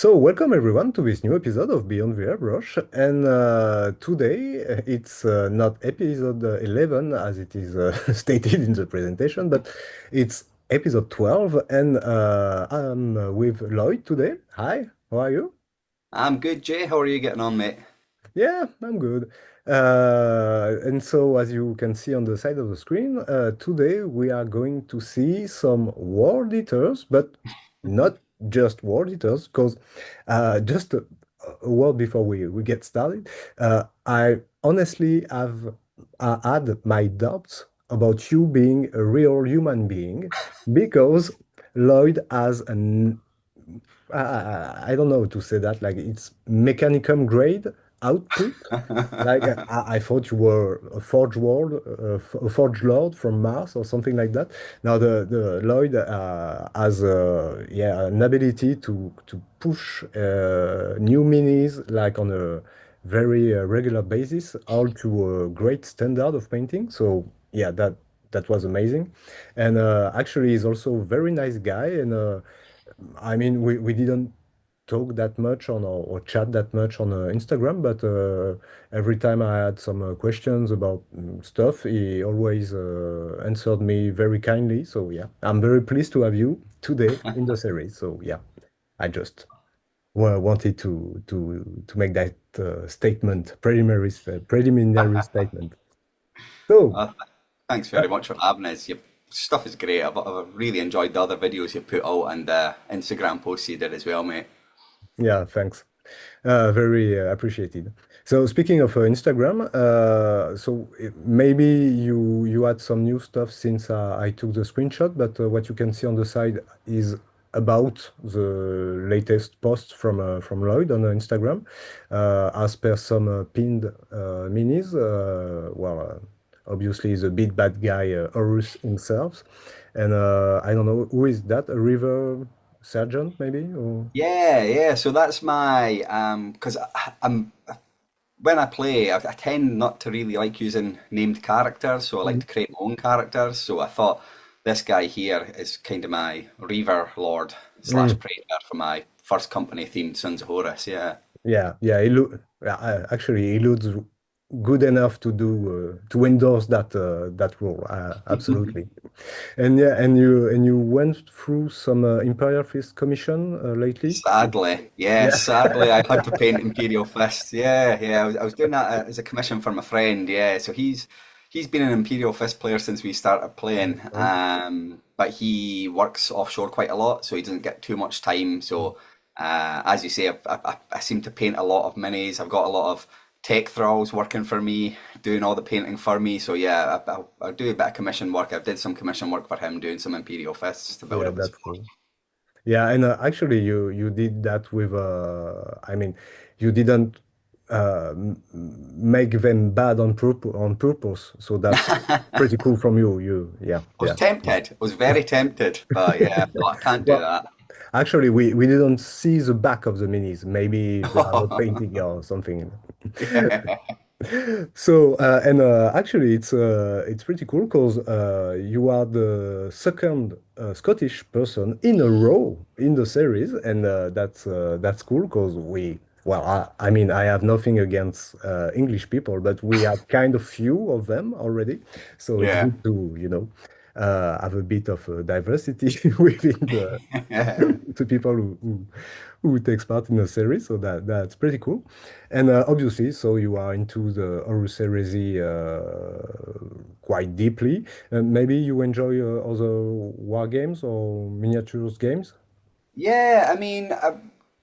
So, welcome everyone to this new episode of Beyond the Airbrush. And today it's not episode 11 as it is stated in the presentation, but it's episode 12. And I'm with Lloyd today. Hi, how are you? I'm good, Jay. How are you getting on, mate? Yeah, I'm good. And so, as you can see on the side of the screen, today we are going to see some world eaters, but not just world eaters, because just a word before we get started. I honestly have had my doubts about you being a real human being because Lloyd has an I don't know how to say that. Like it's mechanicum grade output. Like I thought you were a Forge World, a Forge Lord from Mars or something like that. Now the Lloyd has yeah an ability to push new minis like on a very regular basis, all to a great standard of painting. So yeah, that was amazing, and actually he's also a very nice guy and. I mean, we didn't talk that much on or chat that much on Instagram, but every time I had some questions about stuff, he always answered me very kindly. So yeah, I'm very pleased to have you today in the series. So yeah, I just wanted to make that statement, preliminary statement. So. Uh, Thanks very much for having us. Your stuff is great. I've really enjoyed the other videos you put out and the Instagram posts you did as well, mate. Yeah, thanks. Very appreciated. So speaking of Instagram, maybe you had some new stuff since I took the screenshot, but what you can see on the side is about the latest post from Lloyd on Instagram. As per some pinned minis, obviously the big bad guy Horus himself, and I don't know who is that, a river sergeant maybe? Or... Yeah. So that's my because I'm when I play, I tend not to really like using named characters, so I like to create my own characters. So I thought this guy here is kind of my Reaver Lord slash Mm. Praetor for my first company themed Sons of Horus. Yeah. Yeah, actually, he looks good enough to endorse that role. Absolutely. And yeah, and you went through some Imperial Fist commission lately. Sadly, yes, Yeah. sadly, I had to paint Imperial Fists. Yeah. I was doing that as a commission for my friend. Yeah, so he's been an Imperial Fist player since we started playing. But he works offshore quite a lot, so he doesn't get too much time. So, as you say, I seem to paint a lot of minis. I've got a lot of tech thralls working for me, doing all the painting for me. So yeah, I do a bit of commission work. I did some commission work for him, doing some Imperial Fists to build Yeah, up his that's force. cool. Yeah, and actually, you did that with I mean, you didn't make them bad on purpose. So that's pretty cool from you. Yeah, I was yeah. tempted. I was very tempted, but yeah, no, I can't do Well, that. actually, we didn't see the back of the minis. Maybe they are not painting or something. Yeah. So and actually, it's pretty cool because you are the second Scottish person in a row in the series, and that's cool because I mean, I have nothing against English people, but we have kind of few of them already, so it's Yeah. good to have a bit of diversity within the people who takes part in the series. So that's pretty cool. And obviously, so you are into the Horus Heresy quite deeply. And maybe you enjoy other war games or miniatures games. Yeah, I mean,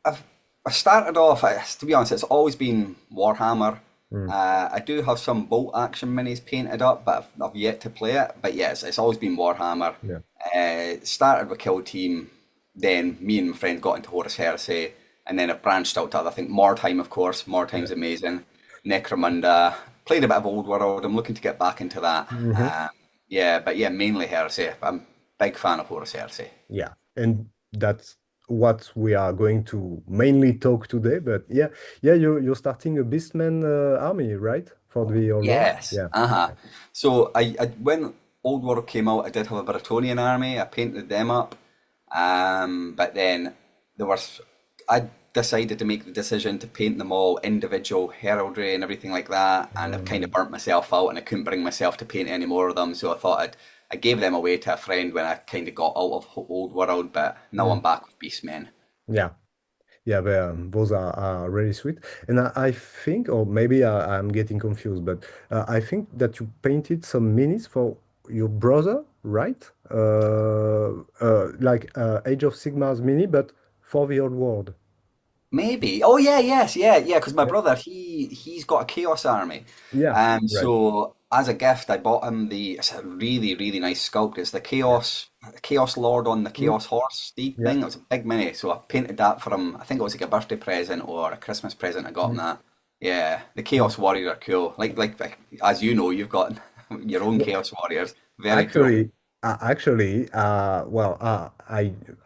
I've I started off, to be honest, it's always been Warhammer. Mm, I do have some bolt action minis painted up, but I've yet to play it. But yes, it's always been Warhammer. yeah. Started with Kill Team, then me and my friend got into Horus Heresy, and then it branched out to other things. More Time, of course. More Yeah. Time's amazing. Necromunda. Played a bit of Old World. I'm looking to get back into that. Hmm. Yeah, but yeah, mainly Heresy. I'm a big fan of Horus Heresy. Yeah. And that's what we are going to mainly talk today. But yeah, you're starting a Beastman army, right? For the old world. Yes. Yeah. Uh-huh. So I when Old World came out, I did have a Bretonian army. I painted them up. But then there was I decided to make the decision to paint them all individual heraldry and everything like that, and I've kind of burnt myself out, and I couldn't bring myself to paint any more of them. So I thought I gave them away to a friend when I kind of got out of Old World, but now I'm Mm. back with Beastmen. Yeah. Yeah, those are really sweet. And I think, or maybe I'm getting confused, but I think that you painted some minis for your brother, right? Like Age of Sigmar's mini, but for the old world. Maybe. Oh yeah, yes, yeah. Because my Yeah. brother, he's got a Chaos Army. Yeah, right. So as a gift, I bought him it's a really nice sculpt. It's the Yeah. Chaos Lord on the Mm, Chaos Horse steed yeah. thing. It was a big mini, so I painted that for him. I think it was like a birthday present or a Christmas present. I got him Mm, that. Yeah, the mm. Chaos Warrior are cool. Like as you know, you've got your own Well, Chaos Warriors. Very cool. well,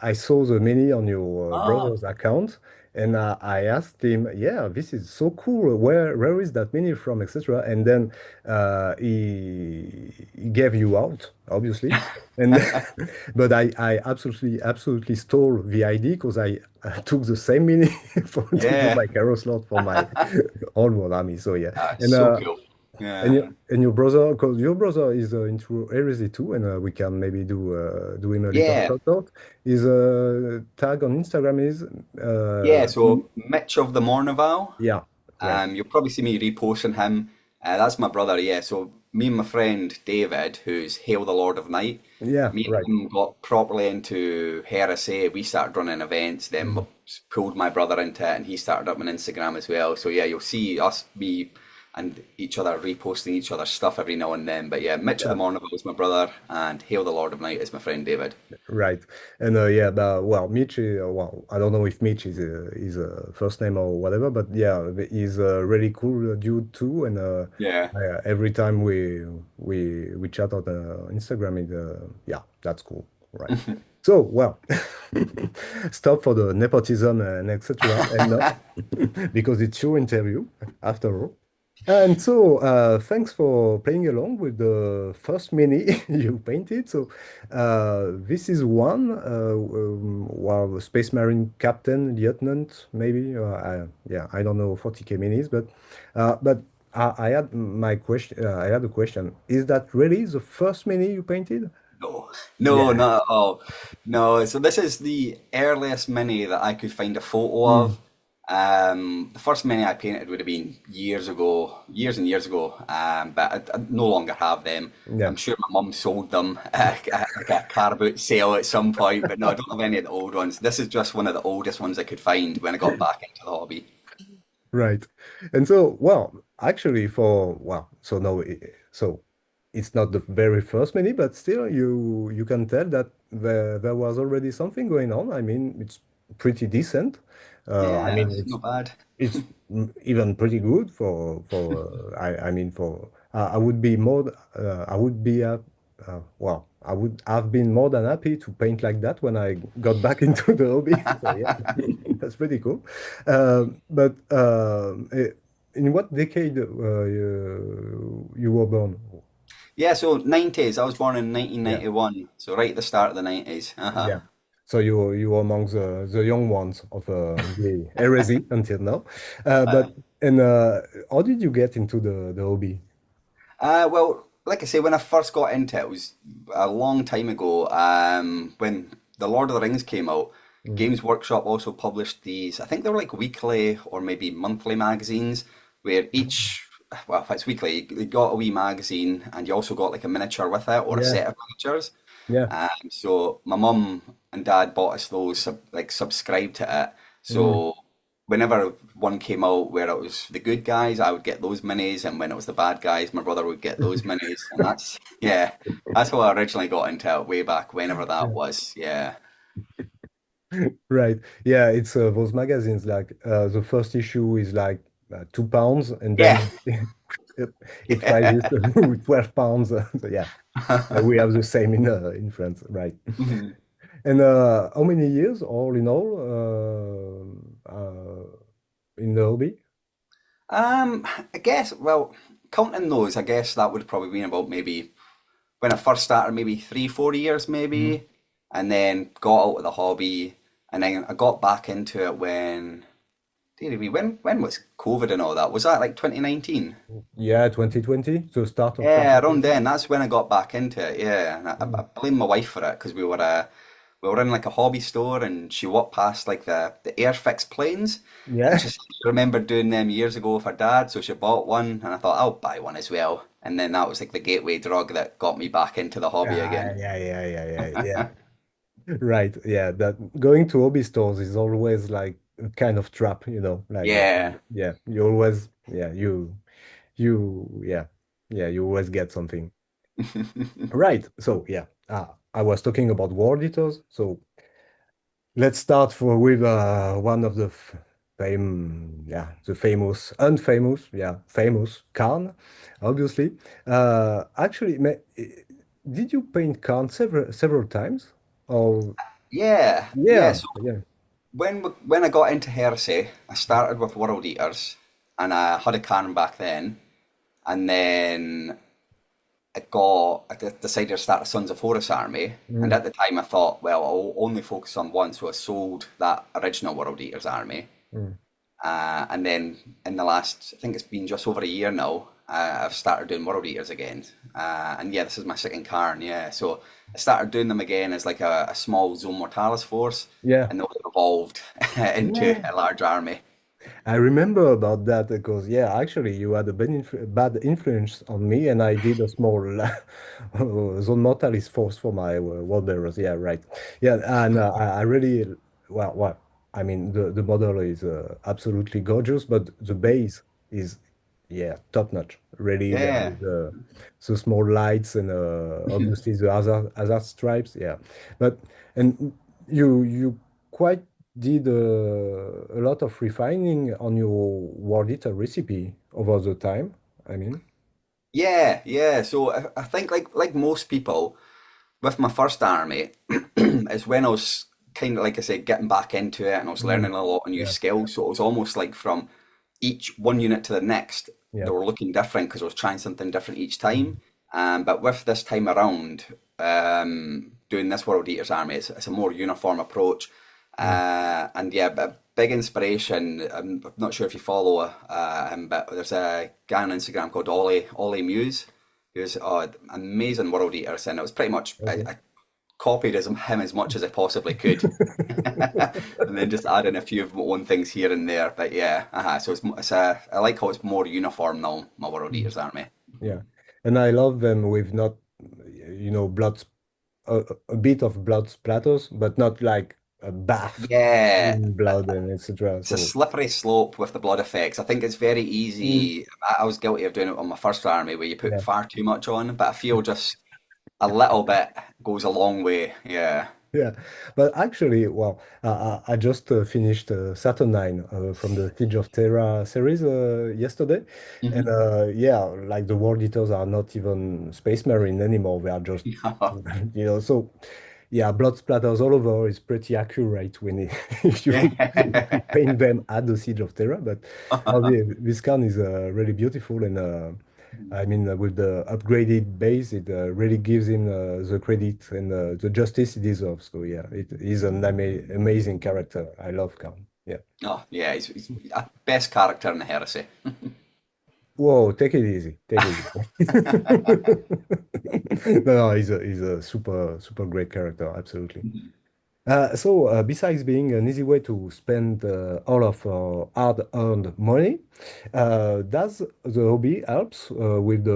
I saw the mini on your Ah, brother's account, and I asked him, "Yeah, this is so cool. Where is that mini from, etc." And then he gave you out, obviously, and but I absolutely stole the ID because I took the same mini to do yeah. my Carol slot for my old one army. So yeah, and So cool. Yeah. your brother, because your brother is into heresy too, and we can maybe do him a little Yeah. shout out. His tag on Instagram is Yeah, so Mitch of the Mornival, yeah, right, you'll probably see me reposting him. That's my brother, yeah. So me and my friend David, who's Hail the Lord of Night, yeah, me right. and him got properly into Heresy. We started running events, then Mhm. pulled my brother into it, and he started up on Instagram as well. So yeah, you'll see us, me, and each other reposting each other's stuff every now and then. But yeah, Mitch of the Yeah, Mornival is my brother, and Hail the Lord of Night is my friend David. right. And yeah, but well, Mitch, well, I don't know if Mitch is a first name or whatever, but yeah, he's a really cool dude too. And Yeah. every time we chat on Instagram, yeah, that's cool, right? So, well, stop for the nepotism and etc. And because it's your interview after all. And so, thanks for playing along with the first mini you painted. So, this is one, well, Space Marine Captain, Lieutenant, maybe. Yeah, I don't know 40K minis, but I had my question. I had a question. Is that really the first mini you painted? No, Yeah. not at all. No, so this is the earliest mini that I could find a photo Mm, of. The first mini I painted would have been years ago, years and years ago, but I no longer have them. yeah. I'm sure my mum sold them like a car boot sale at some point, but no, I don't have any of the old ones. This is just one of the oldest ones I could find when I got back into the hobby. Right. And so, well, actually, so no, so it's not the very first mini, but still, you can tell that there was already something going on. I mean, it's pretty decent. I Yeah, mean, it's not bad. it's even pretty good I mean for I would be more I would be well, I would have been more than happy to paint like that when I got back into the hobby. So yeah, that's pretty cool. But in what decade you were born? Yeah, so 90s. I was born in Yeah, 1991, so right at the start of the 90s. Uh-huh. yeah. So you were among the young ones of the heresy until now. But and how did you get into the hobby? Well, like I say, when I first got into it, it was a long time ago. When The Lord of the Rings came out, Mm. Games Workshop also published these. I think they were like weekly or maybe monthly magazines, where each, well, if it's weekly, you got a wee magazine and you also got like a miniature with it or a Yeah, set of miniatures. yeah. So my mum and dad bought us those, like subscribed to it. Mm. So whenever one came out where it was the good guys, I would get those minis, and when it was the bad guys, my brother would get those minis, and that's yeah, that's how I originally got into it way back whenever that Yeah. was. Yeah, Right. Yeah, it's those magazines like the first issue is like £2 and yeah, then it rises yeah. to £12. So yeah, we have the same in France, right? Mhm. And how many years all in all in the hobby? I guess well, counting those, I guess that would probably been about maybe when I first started, maybe 3, 4 years, Mhm. maybe, and then got out of the hobby, and then I got back into it when dearie me, when was COVID and all that? Was that like 2019? Yeah, 2020, the start of Yeah, around 2020. then. That's when I got back into it. Yeah, and I Mm. blame my wife for it because we were in like a hobby store and she walked past like the Airfix planes and Yeah. she said she remembered doing them years ago with her dad, so she bought one and I thought I'll buy one as well. And then that was like the gateway drug that got me back into the hobby Yeah, again. yeah, yeah, yeah, yeah, yeah. Right. Yeah, that going to hobby stores is always like a kind of trap, like Yeah. yeah, you always yeah, yeah. Yeah, you always get something. Right. So, yeah. I was talking about war eaters. So, let's start with one of the the famous, unfamous, yeah, famous Khan, obviously. Actually, did you paint Khan several times? Oh, Yeah, yeah. yeah, So yeah. when I got into Heresy, I started with World Eaters, and I had a cannon back then, and then decided to start a Sons of Horus army, and Mm, at the time I thought, well, I'll only focus on one, so I sold that original World Eaters army, mm. and then in the last, I think it's been just over a year now, I've started doing World Eaters again, and yeah, this is my second Cairn, yeah, so I started doing them again as like a small Zone Mortalis force, Yeah. and those evolved into Yeah. a large army. I remember about that because, yeah, actually, you had a bad influence on me, and I did a small Zone Mortalis force for my world bearers. Yeah, right. Yeah, and I really, well, I mean, the model is absolutely gorgeous, but the base is, yeah, top notch. Really, there Yeah. is the small lights and obviously the other stripes. Yeah, but and you quite did a lot of refining on your World Eater recipe over the time. I mean, Yeah, yeah. So I think like most people, with my first army, is when I was kind of like I said, getting back into it and I was mm, learning a lot of new yeah, skills. So it was almost like from each one unit to the next, yeah, they were looking different because I was trying something different each time. mm, But with this time around, doing this World Eaters army, it's a more uniform approach. mm, And yeah, but big inspiration. I'm not sure if you follow him, but there's a guy on Instagram called Ollie Muse, who's amazing World Eaters, and it was pretty much okay. I copied him as much as I possibly could, and then just adding a few of my own things here and there. But yeah, so I like how it's more uniform now, my World Mm, Eaters army. yeah, and I love them with not, blood, a bit of blood splatters, but not like a bath Yeah, in blood and etc. it's a So, slippery slope with the blood effects. I think it's very mm, easy. I was guilty of doing it on my first army where you put yeah. far too much on, but I feel just a little bit goes a long way. Yeah. Yeah, but actually, well, I just finished Saturn 9 from the Siege of Terra series yesterday. And Hmm. yeah, like the World Eaters are not even Space Marine anymore. They are just, so yeah, blood splatters all over is pretty accurate when if if you Yeah. paint them at the Siege of Terra. But no, this scan is really beautiful. And I mean, with the upgraded base, it really gives him the credit and the justice he deserves. So yeah, it is an amazing character. I love Khan. Yeah. Oh, yeah, he's a best character in the Heresy. Whoa, take it easy. Take it easy. No, no, he's a super great character. Absolutely. So, besides being an easy way to spend all of hard-earned money, does the hobby helps with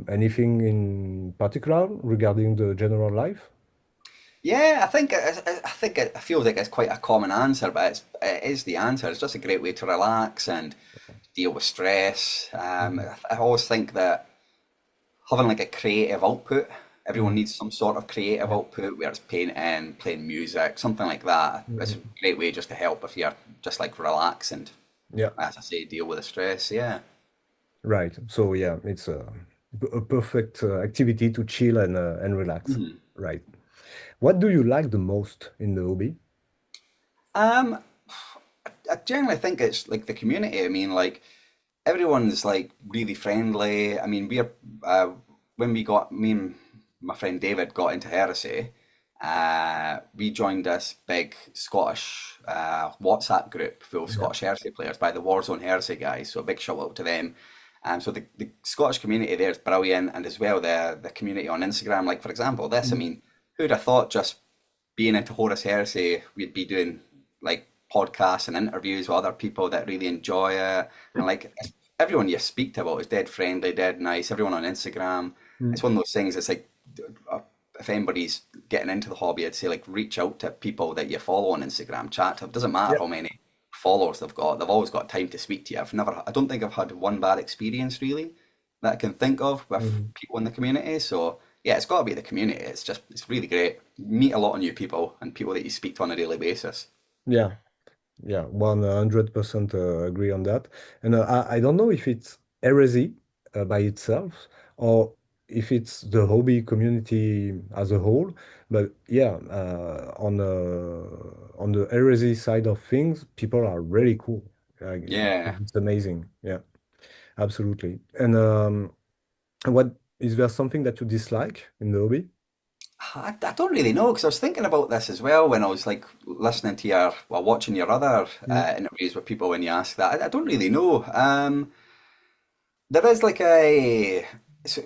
anything in particular regarding the general life? Yeah, I think it feels like it's quite a common answer, but it is the answer. It's just a great way to relax and deal with stress. Mhm. I always think that having like a creative output, everyone Mhm. needs some sort of creative Yeah. output, where it's painting, playing music, something like that. It's a Mhm. great way just to help if you're just like relax and, Yeah. as I say, deal with the stress. Yeah. Right. So yeah, it's a perfect activity to chill and relax. Mhm. Right. What do you like the most in the hobby? Um, I generally think it's like the community. I mean, like everyone's like really friendly. I mean, we're when we got me and my friend David got into Heresy. We joined this big Scottish WhatsApp group full of Yeah. Scottish Heresy players by the Warzone Heresy guys. So a big shout out to them. So the Scottish community there is brilliant, and as well the community on Instagram. Like for example, this. I Mm. mean, who'd have thought just being into Horus Heresy, we'd be doing like podcasts and interviews with other people that really enjoy it, and like everyone you speak to about is dead friendly, dead nice. Everyone on Instagram, it's Mm. one of those things. It's like uh, if anybody's getting into the hobby, I'd say like reach out to people that you follow on Instagram, chat to them. Doesn't matter Yeah. how many followers they've got. They've always got time to speak to you. I don't think I've had one bad experience really that I can think of with Mhm. people in the community. So yeah, it's got to be the community. It's really great. You meet a lot of new people and people that you speak to on a daily basis. Yeah. Yeah, 100% agree on that. And I don't know if it's heresy by itself or if it's the hobby community as a whole. But yeah, on the heresy side of things, people are really cool. Like, Yeah. it's amazing. Yeah, absolutely. And what is there something that you dislike in the hobby? I don't really know because I was thinking about this as well when I was like listening to your, well, watching your other Mm, interviews with people when you ask that. I don't really know. There is like a so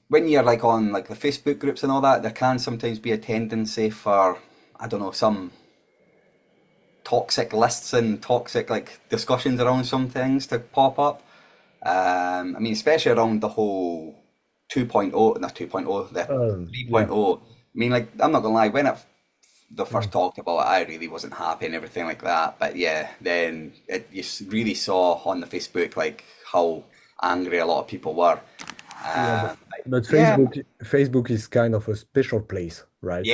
when you're like on like the Facebook groups and all that, there can sometimes be a tendency for I don't know some toxic lists and toxic like discussions around some things to pop up. I mean, especially around the whole 2.0, not 2.0, the yeah, 3.0. I mean, like, I'm not gonna lie, when the mm, first talked about it, I really wasn't happy and everything like that. But yeah, then really saw on the Facebook like how angry a lot of people were. yeah. Uh, But yeah, Facebook is kind of a special place, right?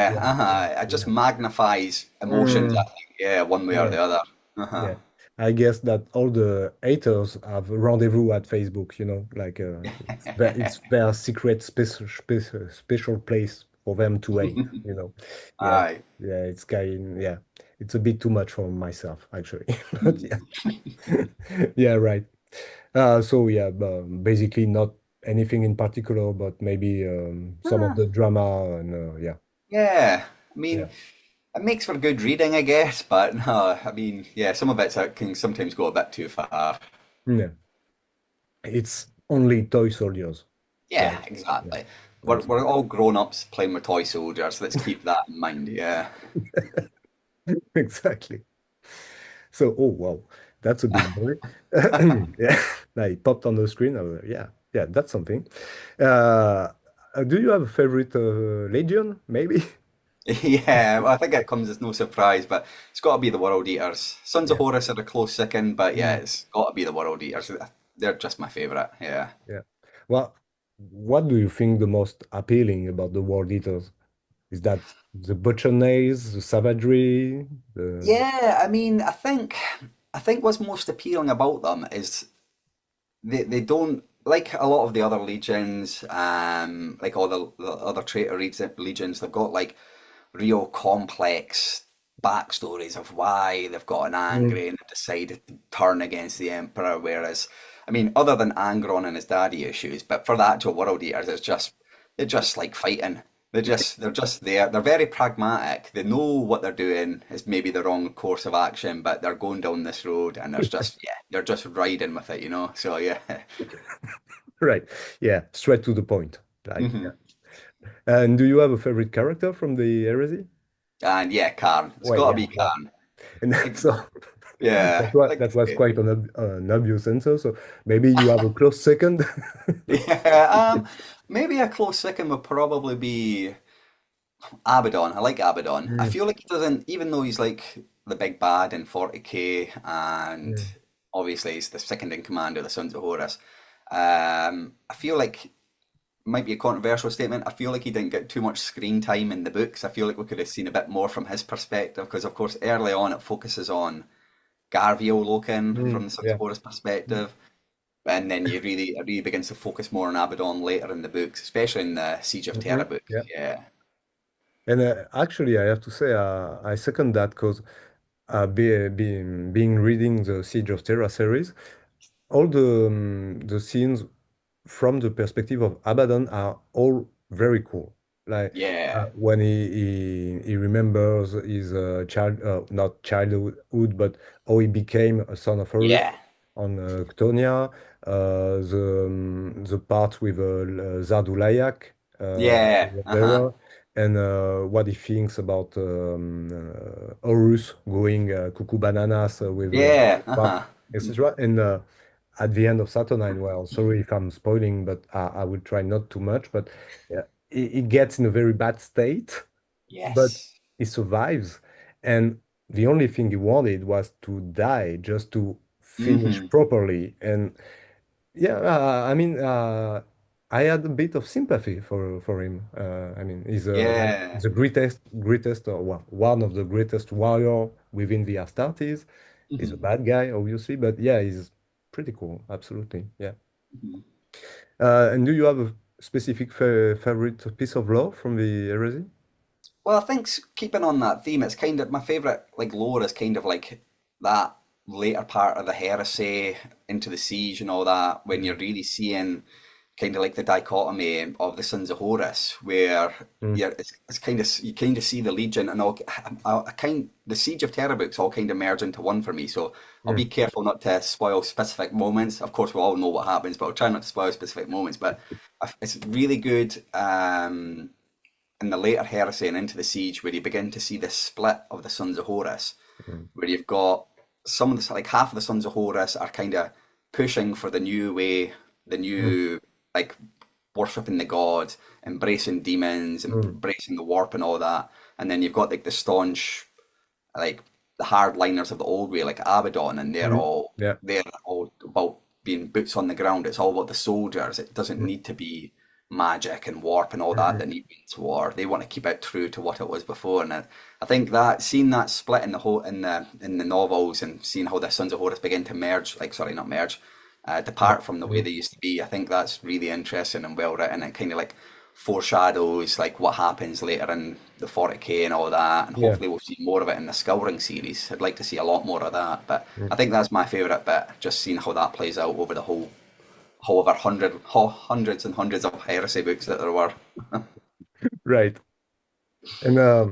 yeah, Yeah, yeah, uh-huh. It just yeah. magnifies emotions, I Mm, think, yeah, one way or yeah, the other. Uh-huh. yeah. I guess that all the haters have a rendezvous at Facebook, like it's their secret special place for them to hate. Yeah, Aye. yeah, yeah, it's a bit too much for myself actually, but yeah, yeah, right. So yeah, basically not anything in particular, but maybe some of Ah, the drama and yeah, yeah, I yeah, mean, it makes for good reading, I guess, but no, I mean, yeah, some of it can sometimes go a bit too far. yeah. It's only toy soldiers, Yeah, right? Yeah, exactly. We're absolutely. all grown-ups playing with toy soldiers, so let's keep that in mind, yeah. Exactly. So, oh wow, that's a big boy. Yeah, like popped on the screen. Yeah, yeah, that's something. Do you have a favorite legion? Maybe. Yeah, well, I think it comes as no surprise, but it's got to be the World Eaters. Sons of Yeah. Horus are a close second, but yeah, Mm, it's got to be the World Eaters. They're just my favorite, yeah. yeah. Well, what do you think the most appealing about the World Eaters? Is that the butcherness, the savagery, the Yeah, I mean, I think what's most appealing about them is they don't like a lot of the other legions, like all the other traitor legions. They've got like real complex backstories of why they've gotten Mm, angry and decided to turn against the Emperor. Whereas, I mean, other than Angron and his daddy issues, but for the actual World Eaters, they're just like fighting. They're just there. They're very pragmatic. They know what they're doing is maybe the wrong course of action, but they're going down this road and there's just yeah, they're just riding with it, you know. So yeah. right. Yeah, straight to the point. Like, yeah. hmm And do you have a favorite character from the Heresy? And yeah, Karn. It's Well, got to yeah, be well, Karn. and Like, so yeah, like that was quite an obvious answer. So maybe you have a close second. yeah. Maybe a close second would probably be Abaddon. I like Abaddon. I Mm, feel like he doesn't, even though he's like the big bad in 40K, and mm, obviously he's the second in command of the Sons of Horus. I feel like might be a controversial statement. I feel like he didn't get too much screen time in the books. I feel like we could have seen a bit more from his perspective because, of course, early on it focuses on Garvio Loken from the Sons of yeah. Horus perspective. And then it really begins to focus more on Abaddon later in the books, especially in the Siege of Terra book. Yeah. Yeah. And actually, I have to say, I second that because being reading the Siege of Terra series, all the scenes from the perspective of Abaddon are all very cool. Like Yeah. when he remembers his not childhood, but how he became a son of Horus Yeah. on Ctonia, the part with Zardulayak, Yeah. Uh-huh. whatever, and what he thinks about Horus going cuckoo bananas with Yeah. Mark, Uh-huh. etc. And at the end of Saturnine, well, sorry if I'm spoiling, but I will try not too much. But yeah, he gets in a very bad state, but Yes. he survives. And the only thing he wanted was to die, just to finish Hmm. properly. And yeah, I mean, I had a bit of sympathy for him. I mean, he's like Yeah. the greatest, or well, one of the greatest warrior within the Astartes. He's a Hmm. bad guy, obviously, but yeah, he's pretty cool. Absolutely, yeah. Hmm. And do you have a specific favorite piece of lore from the Heresy? Well, I think keeping on that theme, it's kind of my favorite like lore is kind of like that later part of the heresy into the siege and all that when you're really seeing kind of like the dichotomy of the Sons of Horus, where Mm, yeah, it's kind of you kind of see the Legion and all. The Siege of Terabooks all kind of merge into one for me. So I'll be mm, careful not to spoil specific moments. Of course, we all know what happens, but I'll try not to spoil specific moments. But it's really good. In the later Heresy and into the Siege, where you begin to see the split of the Sons of Horus, mm, where you've got some of the like half of the Sons of Horus are kind of pushing for the new way, the mm, new like worshipping the gods, embracing demons, mm, embracing the warp and all that, and then you've got like the staunch like the hardliners of the old way, like Abaddon, and mm. Yeah. they're all about being boots on the ground. It's all about the soldiers. It doesn't Mm, need to be magic and warp and all that mm, that needs war. They want to keep it true to what it was before. And I think that seeing that split in the whole in the novels and seeing how the Sons of Horus begin to merge, like sorry, not merge, mm, depart from the way mm. they used to be. I think that's really interesting and well written. It kind of like foreshadows like what happens later in the 40k and all that, and Yeah. hopefully we'll see more of it in the Scouring series. I'd like to see a lot more of that, but Mm. I think that's my favourite bit, just seeing how that plays out over the whole however hundreds and hundreds of heresy books that there were. Right. And uh,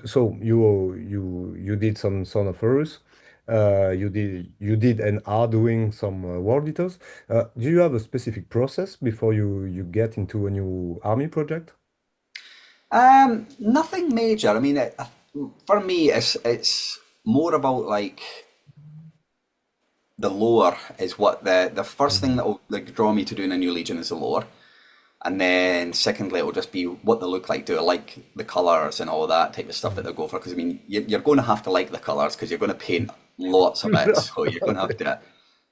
so you did some Son of Horus. You did and are doing some world eaters. Do you have a specific process before you get into a new army project? Nothing major. I mean, for me, it's more about like the lore is what the first thing Mhm. that will like draw me to doing a new legion is the lore. And then secondly, it'll just be what they look like. Do I like the colours and all that type of stuff that Mhm. they'll go for? Because I mean, you're going to have to like the colours because you're going to paint lots of it. So you're going to have to.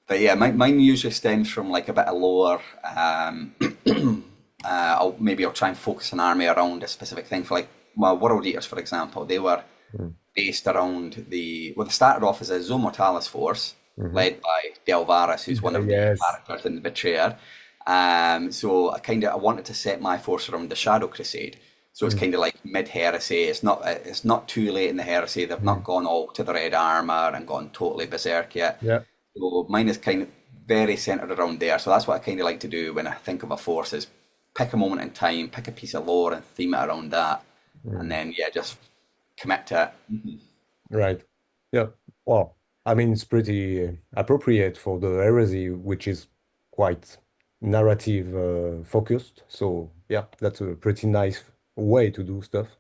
But yeah, mine usually stems from like a bit of lore. I'll try and focus an army around a specific thing. For like my World Eaters, for example, they were Mhm. based around they started off as a Zone Mortalis force Mhm. led by Delvaris, who's one of the Yes. characters in the Betrayer. So I wanted to set my force around the Shadow Crusade. So it's Mhm. kind of like mid heresy. It's not too late in the heresy. They've not Mhm. gone all to the red armor and gone totally berserk yet. Yeah. So mine is kind of very centered around there. So that's what I kind of like to do when I think of a force is pick a moment in time, pick a piece of lore and theme it around that, and Mhm. then yeah, just commit to it. Right. Yeah. Well, I mean, it's pretty appropriate for the heresy, which is quite narrative focused. So yeah, that's a pretty nice way to do stuff.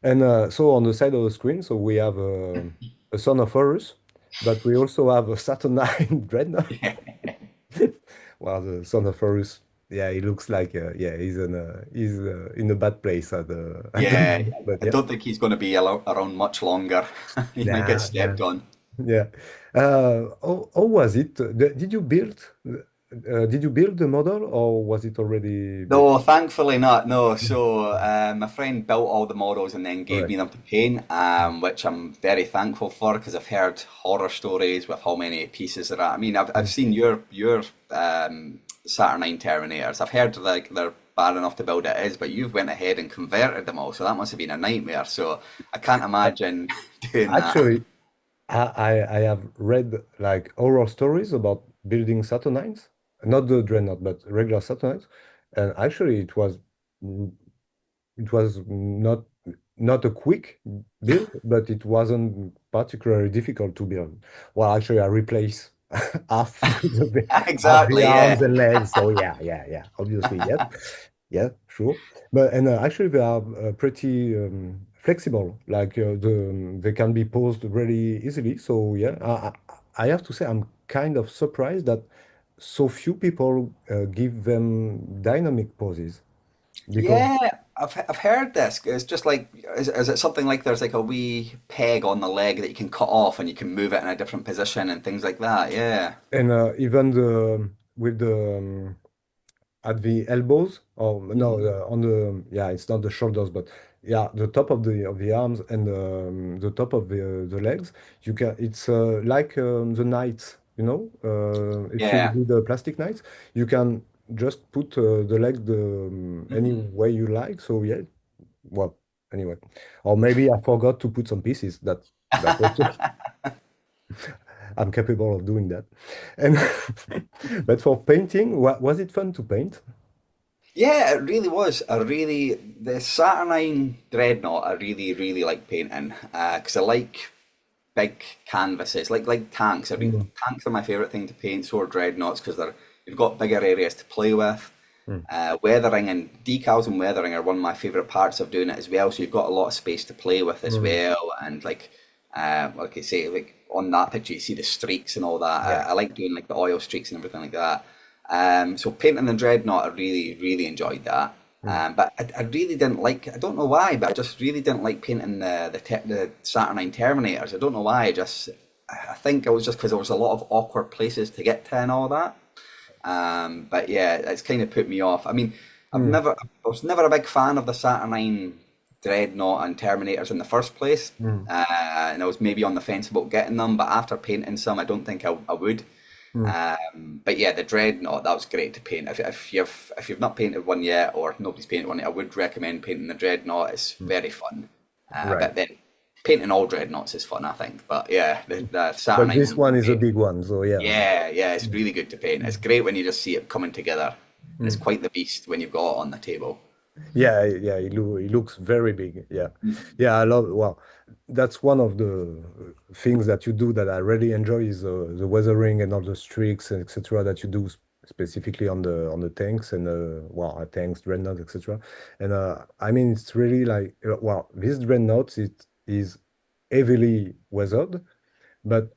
And so on the side of the screen, so we have a Son of Horus, but we also have a Saturnine Dreadnought. Well, the Son of Horus, yeah, he looks like yeah, he's in a bad place at the Yeah, moment. But I yeah, don't think he's going to be around much longer. He might get nah, nah. stepped on. Yeah. How was it? Did you build the model or was it already built? No, thankfully not. No, so my friend built all the models and then All gave right. me them to paint, which I'm very thankful for because I've heard horror stories with how many pieces there are. I mean, I've Mm. seen your Saturnine Terminators. I've heard like they're bad enough to build it is, but you've went ahead and converted them all, so that must have been a nightmare. So I can't A- imagine doing that. Actually, I have read like horror stories about building Saturnines, not the Dreadnought, but regular Saturnines, and actually it was mm, it was not a quick build, but it wasn't particularly difficult to build. Well, actually, I replaced half half the Exactly, yeah. arms and legs. So yeah. Obviously, yes, yeah, sure. But and actually, they are pretty flexible. Like they can be posed really easily. So yeah, I have to say I'm kind of surprised that so few people give them dynamic poses because. Yeah, I've heard this. It's just like, is it something like there's like a wee peg on the leg that you can cut off and you can move it in a different position and things like that? Yeah. And even the with the at the elbows, or no, Mhm. on the yeah, it's not the shoulders, but yeah, the top of the arms and the top of the legs. You can it's like the knights, you know. If you Yeah. do the plastic knights, you can just put the legs any Mhm. way you like. So yeah, well, anyway, or maybe I forgot to put some pieces. That's also I'm capable of doing that. And but for painting, was it fun to paint? Yeah, it really was. The Saturnine Dreadnought, I really like painting because I like big canvases, like tanks. Mm, Tanks are my favorite thing to paint. So are dreadnoughts because you've got bigger areas to play with. mm, Weathering and decals and weathering are one of my favorite parts of doing it as well. So you've got a lot of space to play with as mm. well, and like I say, like on that picture, you see the streaks and all that. Yeah. I like doing like the oil streaks and everything like that. So painting the dreadnought, I really enjoyed that. Mm, But I really didn't like. I don't know why, but I just really didn't like painting the Saturnine Terminators. I don't know why. I think it was just because there was a lot of awkward places to get to and all that. But yeah, it's kind of put me off. I mean, mm, I was never a big fan of the Saturnine Dreadnought and Terminators in the first place, mm, and I was maybe on the fence about getting them. But after painting some, I don't think I would. mm. But yeah, the Dreadnought, that was great to paint. If you've not painted one yet, or nobody's painted one yet, I would recommend painting the Dreadnought. It's Mm. very fun. Right. But then painting all Dreadnoughts is fun, I think. But yeah, the But Saturnine this one was one is a great. big one, so yeah. Yeah, it's Mm, really good to paint. It's mm, great when you just see it coming together. It's mm. quite the beast when you've got it on the table. Yeah, it looks very big. Yeah. Mhm. Yeah, I love, well, that's one of the things that you do that I really enjoy is the weathering and all the streaks and etc. that you do specifically on the tanks and well, tanks, dreadnoughts, etc. And I mean it's really like well, this dreadnought it is heavily weathered, but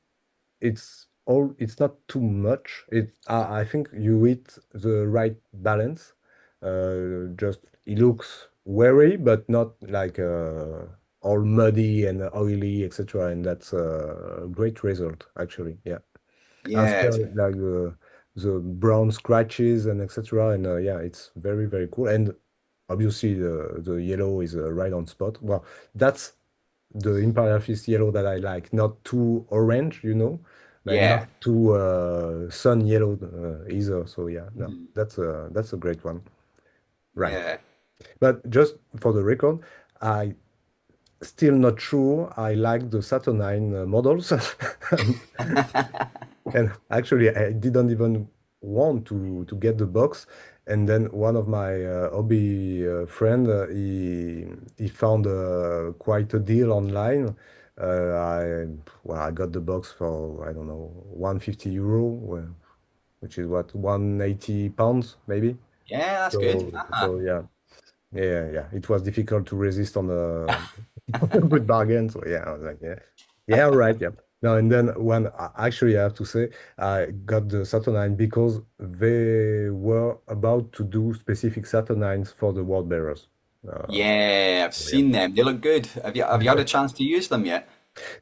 it's not too much. I think you hit the right balance. Just it looks weary, but not like all muddy and oily, etc. And that's a great result, actually. Yeah, Yeah, after like the brown scratches and etc. And yeah, it's very cool. And obviously the yellow is right on spot. Well, that's the Imperial Fist yellow that I like, not too orange, and not yeah, too sun yellow either. So yeah, no, mhm, that's a great one, right? yeah. But just for the record, I still not sure I like the Saturnine models, and actually I didn't even want to get the box. And then one of my hobby friend, he found quite a deal online. I got the box for I don't know 150 euro, which is what 180 pounds maybe. Yeah, that's good. So yeah. It was difficult to resist on a good bargain. So yeah, I was like, yeah, all right, yeah. No, and then when actually I have to say I got the Saturnine because they were about to do specific Saturnines for the World Bearers. Yeah, I've Yeah. seen them. They look good. Have you had a chance to use them yet?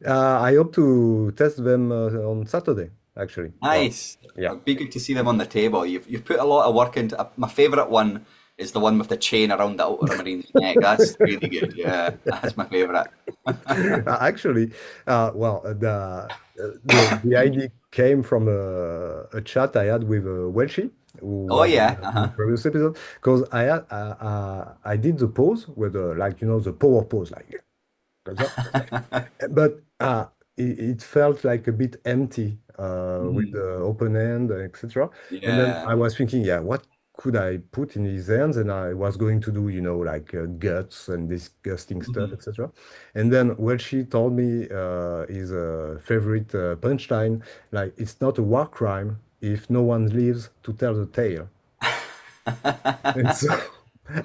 I hope to test them on Saturday, actually. Well, Nice. yeah. It'd be good to see them on the table. You've put a lot of work into. My favorite one is the one with the chain around the Ultramarine's neck. That's really good. Yeah, that's my favorite. Actually, the idea came from a chat I had with Welshi, who Oh was yeah. in the previous episode, because I did the pose with like the power pose like that, but it felt like a bit empty with Mhm. the open end, etc. And then Yeah. I was thinking, yeah, what? could I put in his hands, and I was going to do, like guts and disgusting stuff, Mhm. etc. And then she told me his favorite punchline, like it's not a war crime if no one lives to tell the tale. And so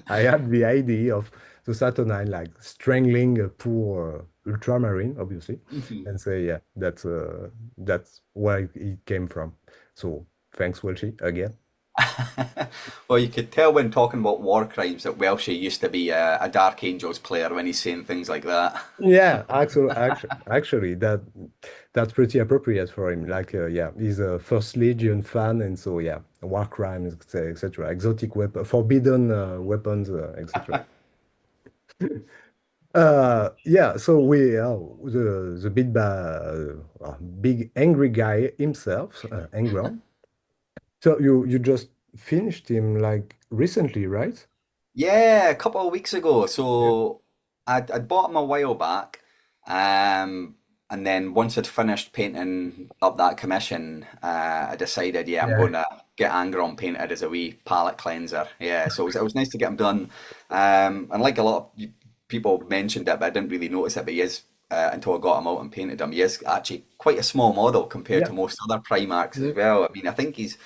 I had the idea of the Saturnine like strangling a poor ultramarine, obviously, Mhm. and say, yeah, that's where it came from. So thanks, Welshie, again. Well, you could tell when talking about war crimes that Welshie used to be a Dark Angels player when he's saying things like that. Yeah, actually, that's pretty appropriate for him. Like, yeah, he's a First Legion fan, and so yeah, war crimes, etc., exotic weapon, forbidden weapons, etc. Yeah, so we the big angry guy himself, Angron. So you just finished him like recently, right? Yeah, a couple of weeks ago. Yeah. So I'd bought him a while back. Um, and then once I'd finished painting up that commission, I decided, yeah, I'm Yeah. going to get Angron painted as a wee palette cleanser. Yeah, so it was nice to get him done. And like a lot of people mentioned it, but I didn't really notice it, but he is, until I got him out and painted him, he is actually quite a small model compared Yeah. to most other Primarchs as Mm. well. I mean, I think he's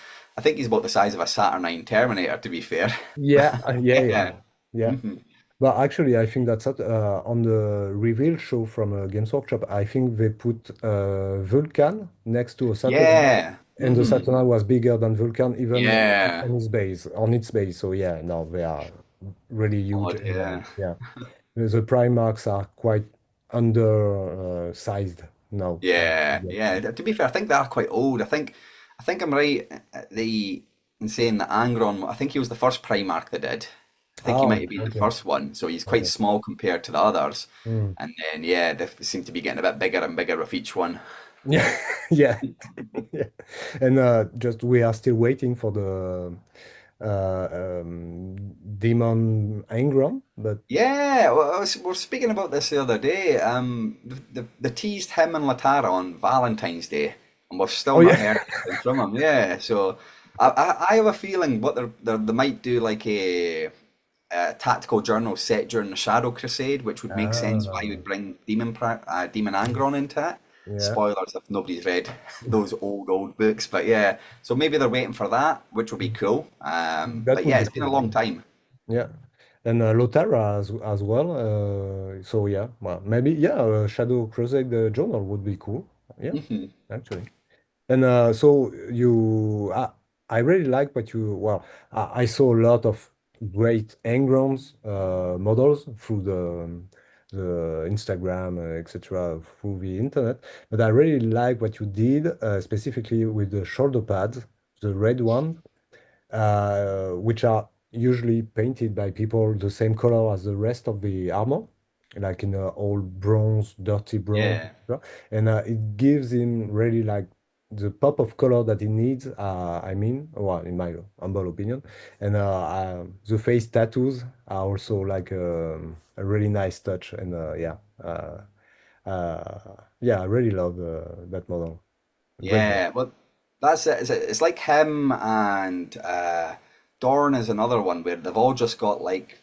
about the size of a Saturnine Terminator, to be fair. Yeah, Yeah. yeah. Mhm. But actually, I think that's on the reveal show from Games Workshop. I think they put Vulcan next to a Saturn, Yeah. and the Hmm. Saturn was bigger than Vulcan even Yeah. on its base. On its base, so yeah, no, they are really huge, Odd, and yeah. yeah, the Primarchs are quite sized now. Yeah. Yeah. Yeah. To be fair, I think they are quite old. I think I'm right in saying that Angron, I think he was the first Primarch they did. I think he might Oh, have been the okay, first one, so he's quite okay. small compared to the others. Mm. And then yeah, they seem to be getting a bit bigger and bigger with each one. Yeah, yeah, yeah. And just we are still waiting for the Demon Angron, but Yeah, well, we were speaking about this the other day. They teased him and Latara on Valentine's Day, and we've still oh not yeah. heard anything from him. Yeah, so I have a feeling what they might do like a tactical journal set during the Shadow Crusade, which would make sense why you Ah, would bring Demon Angron into it. yeah, Spoilers if nobody's read those old books, but yeah, so maybe they're waiting for that, which will be cool. that But would yeah, be it's been a cool. long time. Yeah, and Lotara as well. So yeah, well, maybe yeah, Shadow Crusade Journal would be cool. Yeah, Hmm. actually. And so I really like what you, well, I saw a lot of great Engrams models through the Instagram, etc., through the internet. But I really like what you did, specifically with the shoulder pads, the red one, which are usually painted by people the same color as the rest of the armor, like in old bronze, dirty bronze, Yeah. etc. And it gives him really like the pop of color that he needs. I mean, well, in my humble opinion. And the face tattoos are also like a really nice touch. And yeah, I really love that model. Great job. Yeah, well, that's it. It's like him and Dorn is another one where they've all just got like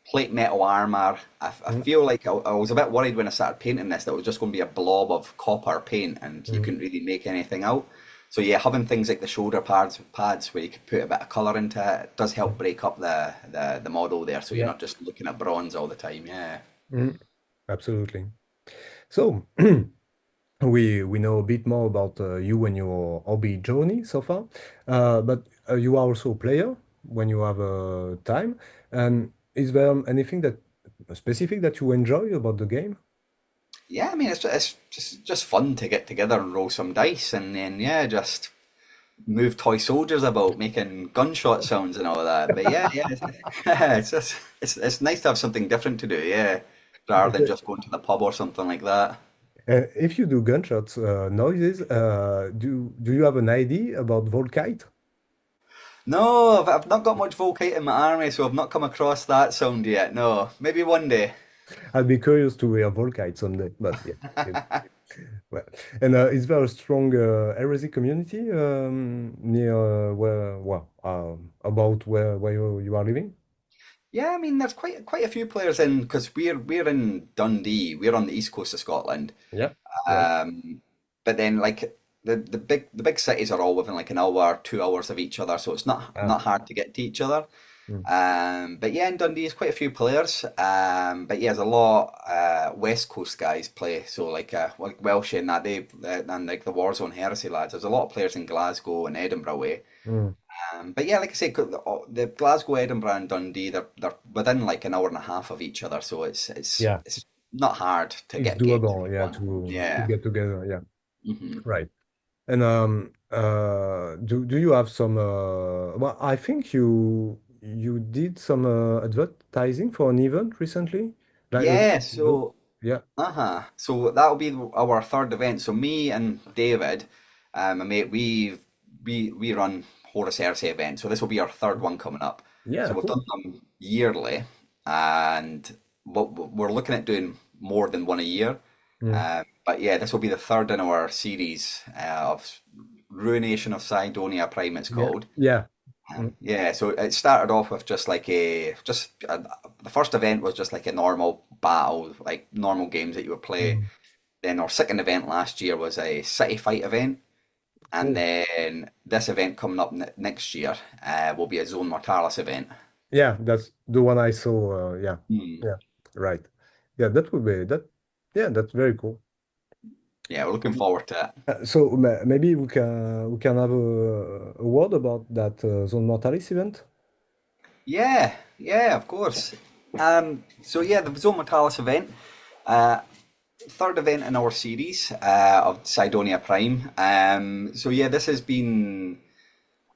plate metal armor. I Mhm, feel like I was a bit worried when I started painting this that it was just going to be a blob of copper paint and you mhm. couldn't really make anything out. So yeah, having things like the shoulder pads where you can put a bit of color into it does help break up the model there, so you're Yeah. not just looking at bronze all the time. Yeah. Mhm. Absolutely. So we know a bit more about you and your hobby journey so far, but you are also a player when you have time. And is there anything that specific that you enjoy about the game? Yeah, I mean it's just fun to get together and roll some dice and then yeah, just move toy soldiers about making gunshot sounds and all that. But yeah, yeah, it's just it's nice to have something different to do, yeah, rather than just going to the pub or something like that. If you do gunshots noises, do you have an idea about Volkite? No, I've not got much Volkite in my army, so I've not come across that sound yet. No, maybe one day. I'd be curious to hear Volkite someday, but yeah. Well, and is there a strong heresy community near about where you are living? Yeah, I mean, there's quite a few players in because we're in Dundee. We're on the east coast of Scotland. Yeah, right. Um, but then like the big cities are all within like an hour, 2 hours of each other, so it's not Ah, not hard to get to each other. mm, But yeah, in Dundee, there's quite a few players. But yeah, there's a lot West Coast guys play. So like Welsh and that and like the Warzone Heresy lads. There's a lot of players in Glasgow and Edinburgh way. mm. But yeah, like I say, the Glasgow, Edinburgh, and Dundee, they're within like an hour and a half of each other, so it's Yeah, it's not hard to it's get games if doable. you Yeah, want. to Yeah. get together. Yeah, Hmm. right. And do you have some? Well, I think you did some advertising for an event recently, like a Yeah. couple of those. So Yeah. uh-huh. So that'll be our third event. So me and David, my mate, we run Horus Heresy event. So this will be our third one coming up. Yeah, So we've done cool. them yearly, and we're looking at doing more than one a year. Mm. But yeah, this will be the third in our series of Ruination of Sidonia Prime, it's Yeah, called. yeah. Mm. Yeah, so it started off with the first event was just like a normal battle, like normal games that you would play. Mm. Then our second event last year was a city fight event, and Cool. then this event coming up next year will be a Zone Mortalis event. Yeah, that's the one I saw. Yeah, Hmm. yeah, right. Yeah, that would be that. Yeah, that's very cool. Yeah, we're looking forward to it. So maybe we can have a word about that Zone Mortalis event. Yeah, yeah, of course. So yeah, the Zone Mortalis event, uh, third event in our series of Sidonia Prime. So yeah, this has been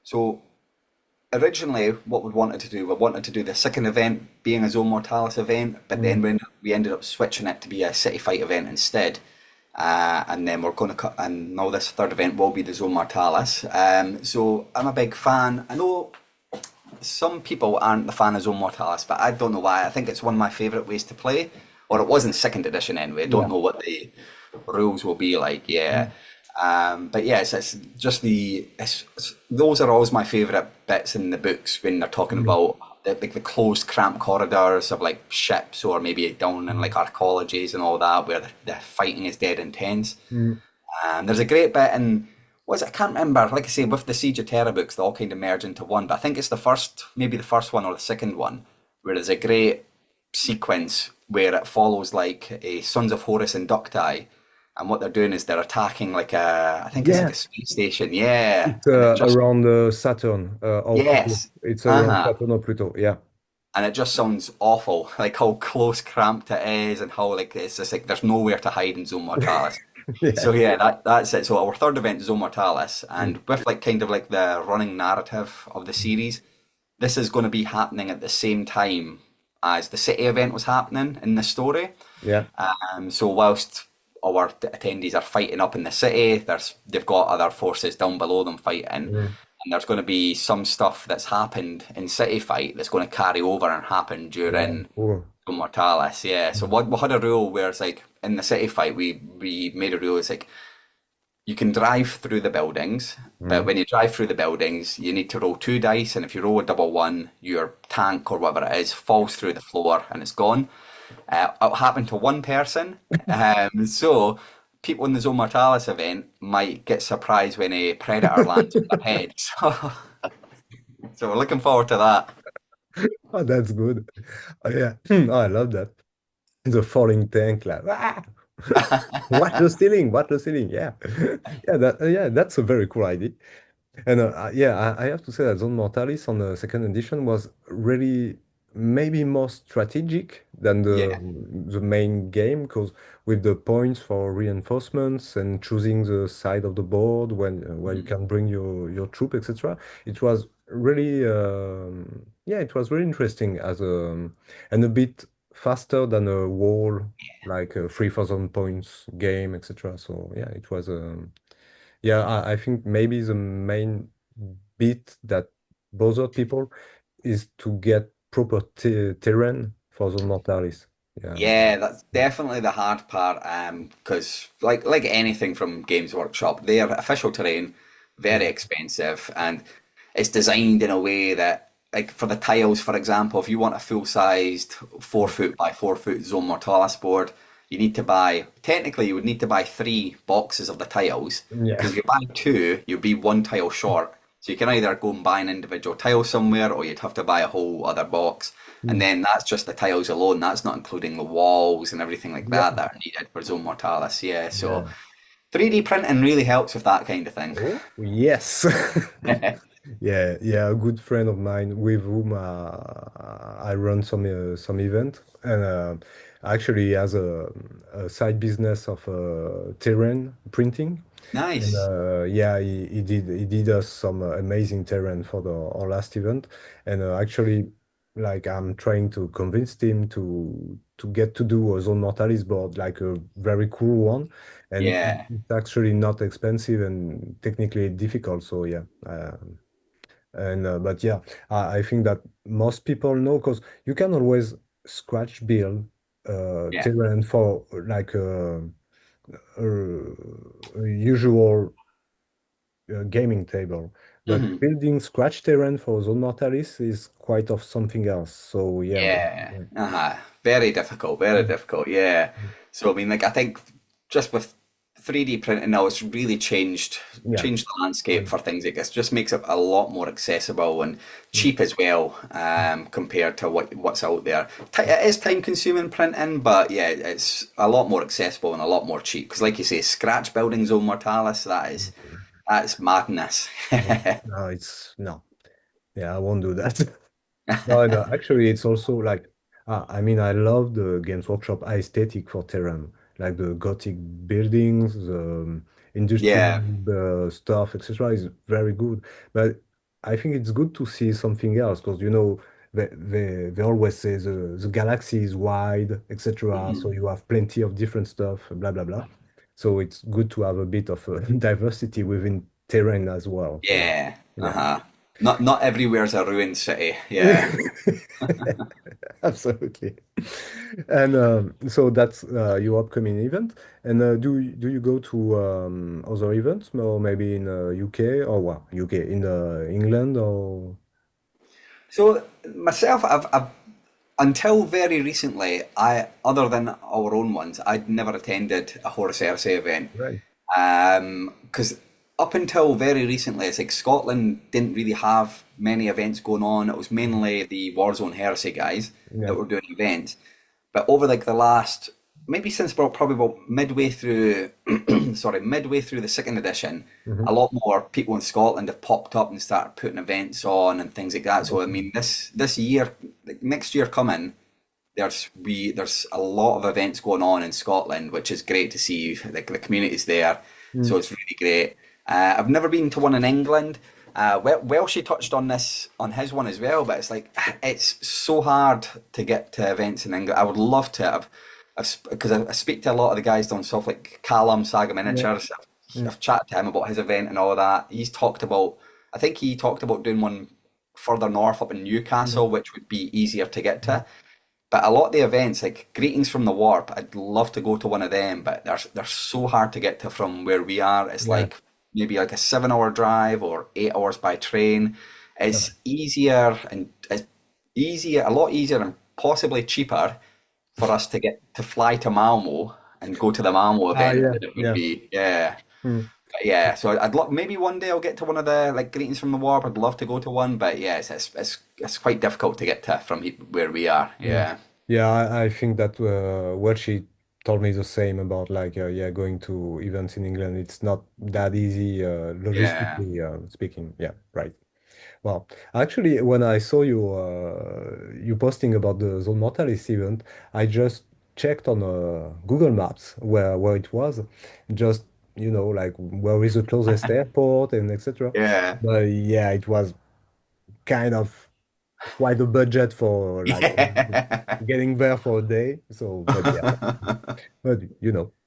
so originally what we wanted to do the second event being a Zone Mortalis event, but then Mm. when we ended up switching it to be a City Fight event instead. And then we're going to cut, and now this third event will be the Zone Mortalis. So I'm a big fan. I know some people aren't the fan of Zone Mortalis, but I don't know why. I think it's one of my favourite ways to play. Or it was in second edition anyway. I don't Yeah. know what the rules will be like. Yeah. Mm. But yeah, it's just those are always my favourite bits in the books when they're talking Mm. about like the closed, cramped corridors of like ships or maybe down in like arcologies and all that, where the fighting is dead intense. Mm. There's a great bit in was it? I can't remember. Like I say, with the Siege of Terra books, they all kind of merge into one. But I think it's maybe the first one or the second one, where there's a great sequence where it follows like a Sons of Horus inducti, and what they're doing is they're attacking I think it's like Yeah, a space station. Yeah, it's and it just around Saturn or Pluto. yes, It's uh around huh. Saturn or Pluto. Yeah. And it just sounds awful, like how close cramped it is, and how like it's just like there's nowhere to hide in Zone Mortalis. Yeah. So yeah, that's it. So our third event is Zone Mortalis, Mm. and with like kind of like the running narrative of the series, this is going to be happening at the same time as the city event was happening in the story. Yeah. So whilst our attendees are fighting up in the city, they've got other forces down below them fighting, and Mm. there's going to be some stuff that's happened in city fight that's going to carry over and happen Yeah. during Cool. Mortalis. Yeah. So Mm. we had a rule where it's like in the city fight, we made a rule. It's like you can drive through the buildings, but Mm. when you drive through the buildings, you need to roll two dice, and if you roll a double one, your tank or whatever it is falls through the floor and it's gone. It'll happen to one person, so people in the Zone Mortalis event might get surprised when a predator lands on their head. So we're looking forward to that. Oh, that's good. Oh, yeah. Oh, I love that. The falling tank, like, ah! Watch the ceiling, watch the ceiling. Yeah. Yeah, that's a very cool idea. And yeah, I have to say that Zone Mortalis on the second edition was really maybe more strategic than the Yeah. the main game because with the points for reinforcements and choosing the side of the board when where you Mhm. can bring your troop, etc. It was really yeah, it was really interesting as a and a bit faster than a wall like a 3,000 points game, etc. So yeah, it was yeah, I think maybe the main bit that bothered people is to get proper terrain for the Mortalis. Yeah. Yeah, that's definitely the hard part. Because like anything from Games Workshop, they are official terrain, very Mm. expensive, and it's designed in a way that, like for the tiles, for example, if you want a full-sized 4 foot by 4 foot Zone Mortalis board, you need to buy. Technically, you would need to buy 3 boxes of the tiles, Yeah. because if you buy two, you'll be one tile short. So you can either go and buy an individual tile somewhere, or you'd have to buy a whole other box. And Mm. then that's just the tiles alone. That's not including the walls and everything like Yeah. that are needed for Zone Mortalis. Yeah, so Yeah. 3D printing really helps with that kind of thing. Oh, yes. Yeah, yeah, a good friend of mine with whom I run some event, and actually he has a side business of terrain printing. And Nice. yeah, he did us some amazing terrain for our last event, and actually, like I'm trying to convince him to get to do a Zone Mortalis board, like a very cool one, and Yeah. it's actually not expensive and technically difficult. So yeah, and but yeah, I think that most people know because you can always scratch build Yeah. terrain for like a usual gaming table. But Mhm. building scratch terrain for Zone Mortalis is quite of something else. So yeah. Yeah. Yeah. Uh-huh. Very difficult. Very Mm. difficult. Yeah. So I mean, like I think just with 3D printing now, it's really Yeah. changed the landscape Mm. for things like this. Just makes it a lot more accessible and Mm. cheap as well, compared to what's out there. It is time consuming printing, but yeah, it's a lot more accessible and a lot more cheap. Because like you say, scratch building Zone Mortalis, Mm. that's madness. Yeah. No, it's no. Yeah, I won't do that. No, no, actually, it's also like, I mean, I love the Games Workshop aesthetic for Terran, like the Gothic buildings, the industrial Yeah. stuff, etc. is very good. But I think it's good to see something else because, they always say the galaxy is wide, etc. So Mhm. you have plenty of different stuff, blah, blah, blah. So it's good to have a bit of diversity within Terran as well. So, Yeah. yeah. Uh-huh. Not everywhere's a ruined city. Yeah. Absolutely. And so that's your upcoming event. And do you go to other events, or maybe in UK, or well, UK in England, or So myself, I've until very recently, other than our own ones, I'd never attended a Horus Heresy event. right? Because up until very recently, it's like Scotland didn't really have many events going on. It was mainly the Warzone Heresy guys Yeah. that were doing events. But over like the last, maybe since probably about midway through, sorry, midway through the second edition, Hmm. a lot more people in Scotland have popped up and started putting events on and things like that. So I mean, this year, like next year coming, there's a lot of events going on in Scotland, which is great to see. Like the community's there, so Mm. it's really great. I've never been to one in England. Welshie touched on this on his one as well, but it's like it's so hard to get to events in England. I would love to have, because I speak to a lot of the guys down south, like Callum Saga Yeah. Miniatures. Mm. I've chatted to him about his event and all that. I think he talked about doing one further north up in Mm. Newcastle, which would be easier to get Mm. to. But a lot of the events, like Greetings from the Warp, I'd love to go to one of them, but they're so hard to get to from where we are. It's Yeah. like maybe like a 7 hour drive or 8 hours by train. Yeah. It's easier, a lot easier and possibly cheaper for us to get to fly to Malmo and go to the Malmo event Yeah. than it would Yeah. be. Yeah. Mm. But yeah, so I'd love maybe one day I'll get to one of the like greetings from the warp. I'd love to go to one, but yeah, it's quite difficult to get to from where we are. Mm. Yeah, Yeah, I think that what she told me the same about like yeah, going to events in England. It's not that easy yeah. logistically speaking. Yeah, right. Well, actually, when I saw you posting about the Zone Mortalis event, I just checked on Google Maps where it was, just like where is the closest airport and etc. Yeah. But yeah, it was kind of quite a budget for like Yeah. getting there for a day. So, but yeah, but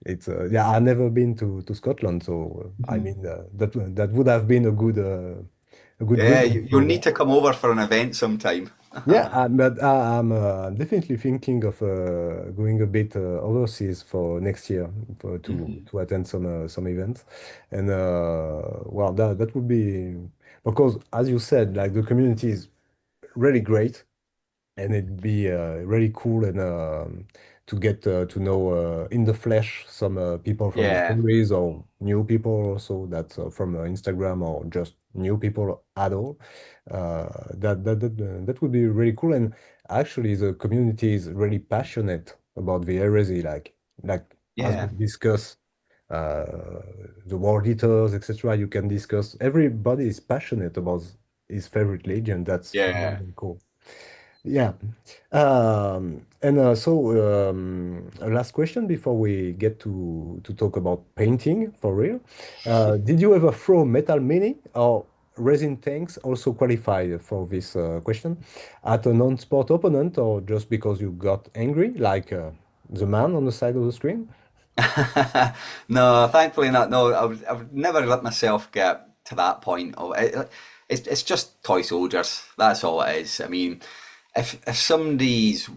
it's yeah, I've never been to Scotland, so I mean that would have been a good Yeah, reason you'll need to. to come over for an event sometime. Yeah, but I'm definitely thinking of going a bit overseas for next year for, Mhm. to attend some events, and well, that would be because as you said, like the community is really great, and it'd be really cool and to get to know in the flesh some people from the Yeah, series or new people also that from Instagram or just new people at all. That would be really cool. And actually, the community is really passionate about the heresy, like as we yeah, discuss uh, the world eaters, etc. You can discuss. Everybody is passionate about his favorite legion. That's yeah. really cool. Yeah. And a last question before we get to talk about painting for real. Did you ever throw metal mini or resin tanks also qualify for this question at a non-sport opponent or just because you got angry, like the man on the side of the screen? No, thankfully not. No, I would never let myself get to that point. It's just toy soldiers. That's all it is. I mean, if somebody's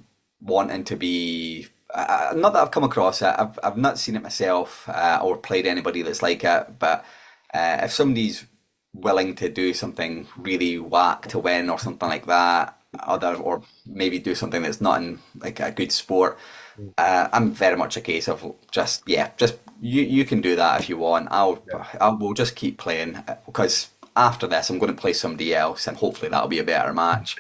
wanting to be, not that I've come across it, I've not seen it myself or played anybody that's like it. But if somebody's willing to do something really whack to win or something like that, or maybe do something that's not in like a good sport. I'm very much a case of just yeah, just you can do that if you want. Yeah. I will just keep playing because after this I'm going to play somebody else and hopefully that'll be a better match.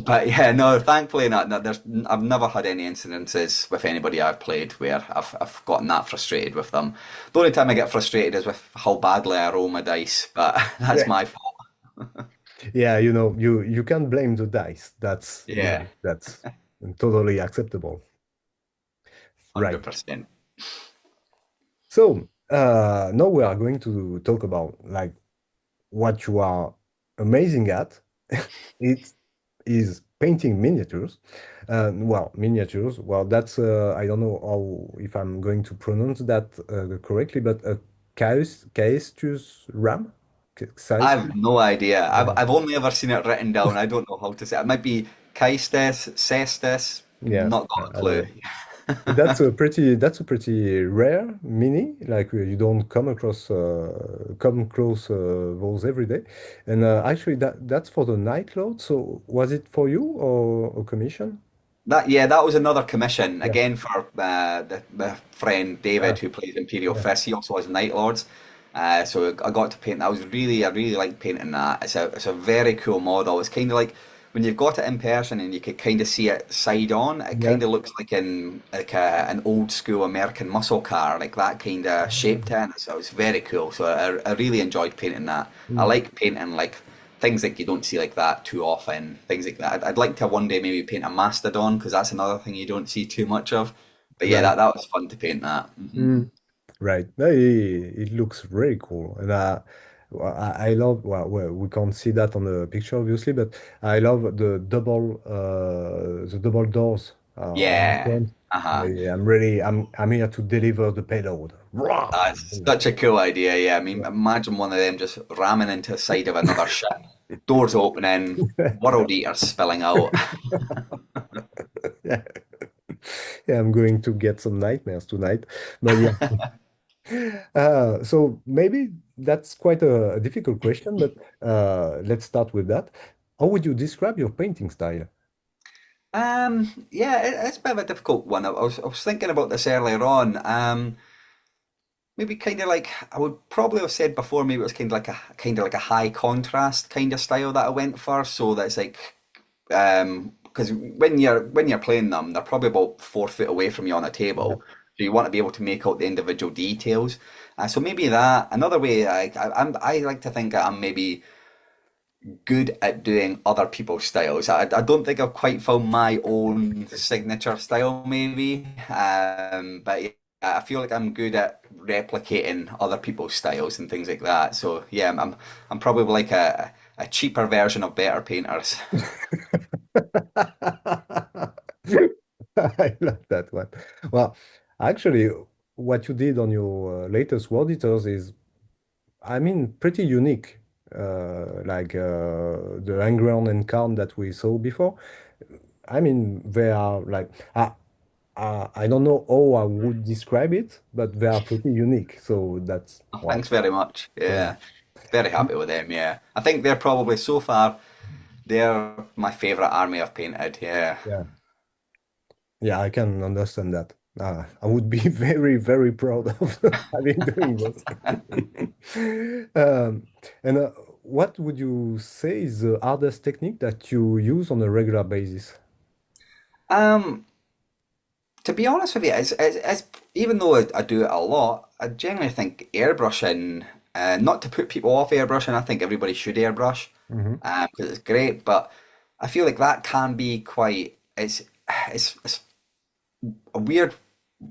But yeah, no, thankfully not. No, I've never had any incidences with anybody I've played where I've gotten that frustrated with them. The only time I get frustrated is with how badly I roll my dice, but that's Yeah. my fault. Yeah, you know, you can't blame the dice. That's, you Yeah, know, that's totally acceptable. Right. 100%. So, now we are going to talk about like what you are amazing at. It is painting miniatures. Well, miniatures. Well, that's I don't know how if I'm going to pronounce that correctly, but a Caestus ram, I've Caestus. no idea. I've Yeah. I've only ever seen it written down. I don't know how to say it. It might be Caestus, Cestus. Yeah, Not got a I don't clue. know. That's a pretty rare mini. Like you don't come close those every day. And actually, that's for the Night Lord. So was it for you or a commission? That yeah, that was another commission Yeah. again for the friend David Ah, who plays Imperial yeah. Fists. He also has Night Lords, so I got to paint. That was I really like painting that. It's a very cool model. It's kind of like when you've got it in person and you could kind of see it side on. It Yeah. kind of looks like an old school American muscle car, like that kind of shape to it. So it's very cool. So I really enjoyed painting that. I Mm, like painting like things that you don't see like that too often, things like that. I'd like to one day maybe paint a mastodon because that's another thing you don't see too much of. But yeah, right. that was fun to paint that. Mm, right. No, it looks really cool. And well, I love, well, we can't see that on the picture, obviously, but I love the double doors on the Yeah. front. Uh-huh. I'm here to deliver the payload. Rah! That's such a cool idea. Yeah, I mean, imagine one of them just ramming into the side of another ship, doors opening, world eaters spilling out. Yeah. Yeah, I'm going to get some nightmares tonight. But yeah. So maybe that's quite a difficult question, but let's start with that. How would you describe your painting style? Yeah, it's a bit of a difficult one. I was thinking about this earlier on. Maybe kind of like I would probably have said before. Maybe it was kind of like a high contrast kind of style that I went for. So that's like because when you're playing them, they're probably about 4 foot away from you on a Yeah. table. So you want to be able to make out the individual details. So maybe that. Another way, I like to think that I'm maybe good at doing other people's styles. I don't think I've quite found my own signature style, maybe. But yeah, I feel like I'm good at replicating other people's styles and things like that. So yeah, I'm probably like a cheaper version of better painters. I love that one. Well, actually, what you did on your latest World Eaters is, I mean, pretty unique. like the Angron and Karn that we saw before. I mean, they are like I don't know how I would describe it, but they are pretty unique. So that's Oh, wow. thanks very much. Yeah, Yeah, very happy with them. Yeah, I think they're probably so far they're my favorite army I've painted. Yeah. yeah, yeah. I can understand that. I would be very, very proud of having doing this. Um, and what would you say is the hardest technique that you use on a regular basis? Um, to be honest with you, it's even though I do it a lot, I generally think airbrushing, not to put people off airbrushing, I think everybody should airbrush, Hmm. because it's great, but I feel like that can be quite, it's a weird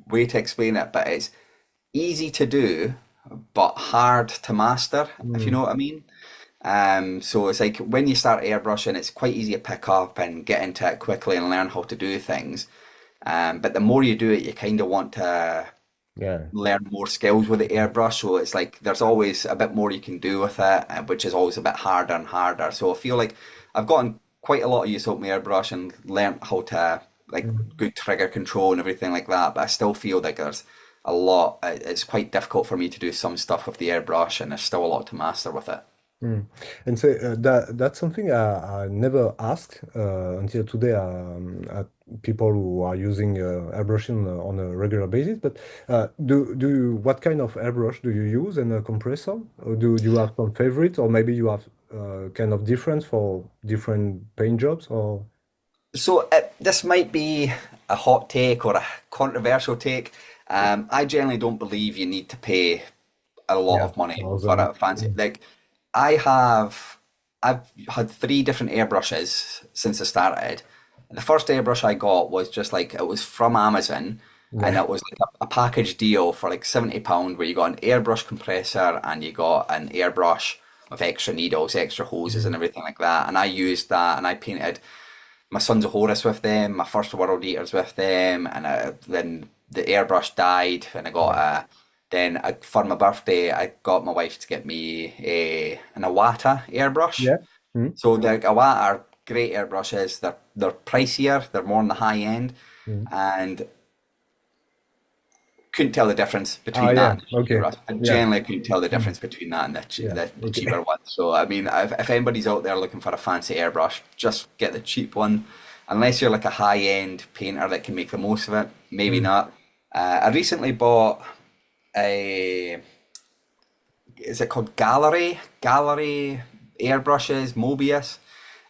way to explain it, but it's easy to do, but hard to master, if you know what I mean. So it's like when you start airbrushing, it's quite easy to pick up and get into it quickly and learn how to do things. But the more you do it, you kind of want to Yeah. learn more skills with the airbrush. So it's like there's always a bit more you can do with it, which is always a bit harder and harder. So I feel like I've gotten quite a lot of use out of my airbrush and learned how to like Mhm. good trigger control and everything like that. But I still feel like there's a lot. It's quite difficult for me to do some stuff with the airbrush, and there's still a lot to master with it. Mm. And so that's something I never asked until today people who are using airbrushing on a regular basis. But do you, what kind of airbrush do you use and a compressor? Or do you have some favorites, or maybe you have kind of difference for different paint jobs? Or So this might be a hot take or a controversial take. I generally don't believe you need to pay a lot yeah, of money for thousand. a fancy. Like I've had three different airbrushes since I started. The first airbrush I got was just like it was from Amazon, and Yeah. it was like a package deal for like £70 where you got an airbrush compressor and you got an airbrush with extra needles, extra hoses, and Mhm. everything like that. And I used that, and I painted my Sons of Horus with them, my first World Eaters with them, and then the airbrush died, and I got Yeah. a. Then for my birthday, I got my wife to get me an Iwata airbrush. Yeah. Mm. So the Iwata are great airbrushes. They're pricier. They're more on the high end, Mm. and couldn't tell the difference Ah, between that yeah. and the cheaper Okay. ones. I Yeah. generally couldn't tell the Mm. difference between that and Yeah. the Okay. cheaper one. So I mean, if anybody's out there looking for a fancy airbrush, just get the cheap one. Unless you're like a high end painter that can make the most of it, maybe Mm. not. I recently bought a, is it called Gallery airbrushes, Mobius.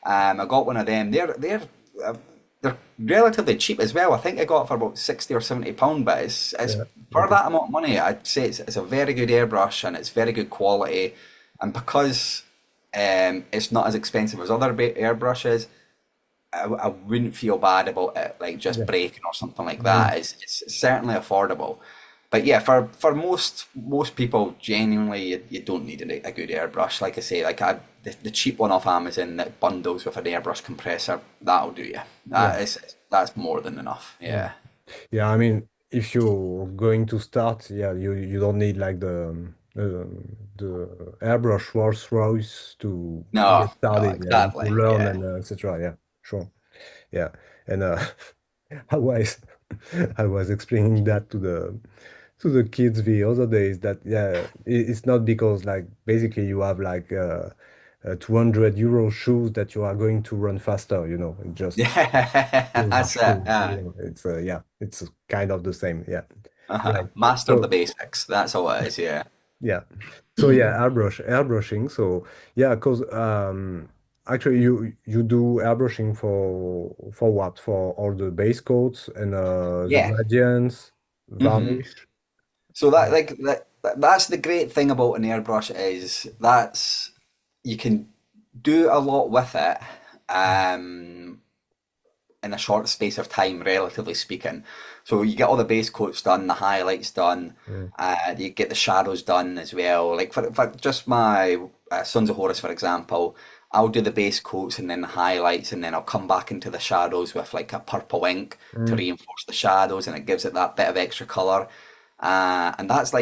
I got one of them. Uh, they're relatively cheap as well. I think I got it for about £60 or £70, but it's Yeah. for Okay. that amount of money. I'd say it's a very good airbrush and it's very good quality. And because it's not as expensive as other airbrushes, I wouldn't feel bad about it like just Yeah. breaking or something like Mm. that. It's certainly affordable. But yeah, for most people, genuinely, you don't need a good airbrush. Like I say, the cheap one off Amazon that bundles with an airbrush compressor, that'll do you. Yeah. That's more than enough. Mm. Yeah. Yeah, I mean, if you're going to start, yeah, you don't need like the airbrush Rolls-Royce to No, get no, started, yeah, and to exactly. learn Yeah. and etc. Yeah, sure. Yeah, and I was I was explaining that to the kids the other days that yeah, it's not because like basically you have like 200 € shoes that you are going to run faster, it just Yeah, you have that's it. shoes, Yeah. it's yeah, it's kind of the same, yeah. Uh-huh. Right. Master the So basics. That's all it is. Yeah. yeah. So yeah, airbrushing. So yeah, because actually you do airbrushing for what? For all the base coats and the Yeah. gradients, hmm varnish. So that Uh, like that's the great thing about an airbrush is that's you can do a lot with it in a short space of time, relatively speaking. So you get all the base coats done, the highlights done, mm, you get the shadows done as well. Like for just my Sons of Horus, for example, I'll do the base coats and then the highlights, and then I'll come back into the shadows with like a purple ink to mm, reinforce the shadows, and it gives it that bit of extra color. And that's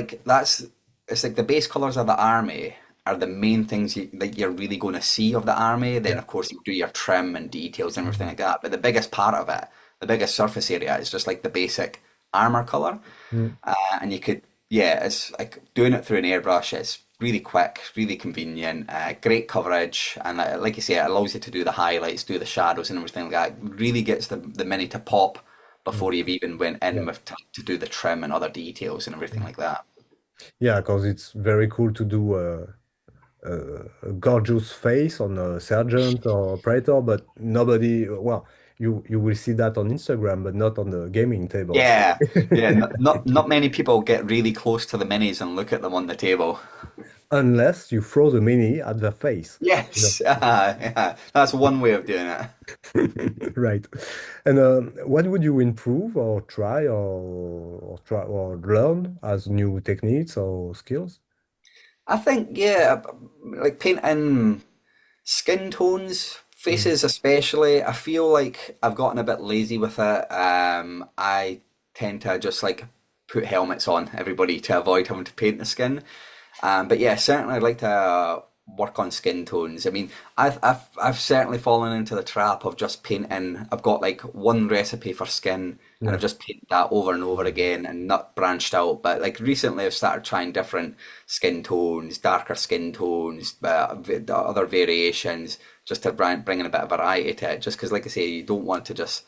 it's like the base colors of the army, are the main things that you're really going to see of the army. Then, Yeah. of course, you do your trim and details and everything Mhm. like that. But the biggest part of it, the biggest surface area, is just like the basic armor color. Mm. And you could, yeah, it's like doing it through an airbrush. It's really quick, really convenient, great coverage, and like you say, it allows you to do the highlights, do the shadows, and everything like that. It really gets the mini to pop Mm. before you've even went Yeah. in with to do the trim and other details and everything Mm. like that. Yeah, because it's very cool to do a gorgeous face on a sergeant or operator, but nobody, well, you will see that on Instagram, but not on the gaming tables. Yeah, yeah. Not many people get really close to the minis and look at them on the table. Unless you throw the mini at their face. You know? Yes, yeah, that's one way of doing it. Right. And what would you improve or try or try or learn as new techniques or skills? I think, yeah, like painting skin tones, Mm. faces especially. I feel like I've gotten a bit lazy with it. I tend to just like put helmets on everybody to avoid having to paint the skin. But yeah, certainly I'd like to work on skin tones. I mean, I've certainly fallen into the trap of just painting. I've got like one recipe for skin, and Yeah. I've just painted that over and over again and not branched out. But like recently, I've started trying different skin tones, darker skin tones, other variations, just to bring in a bit of variety to it. Just because, like I say, you don't want to just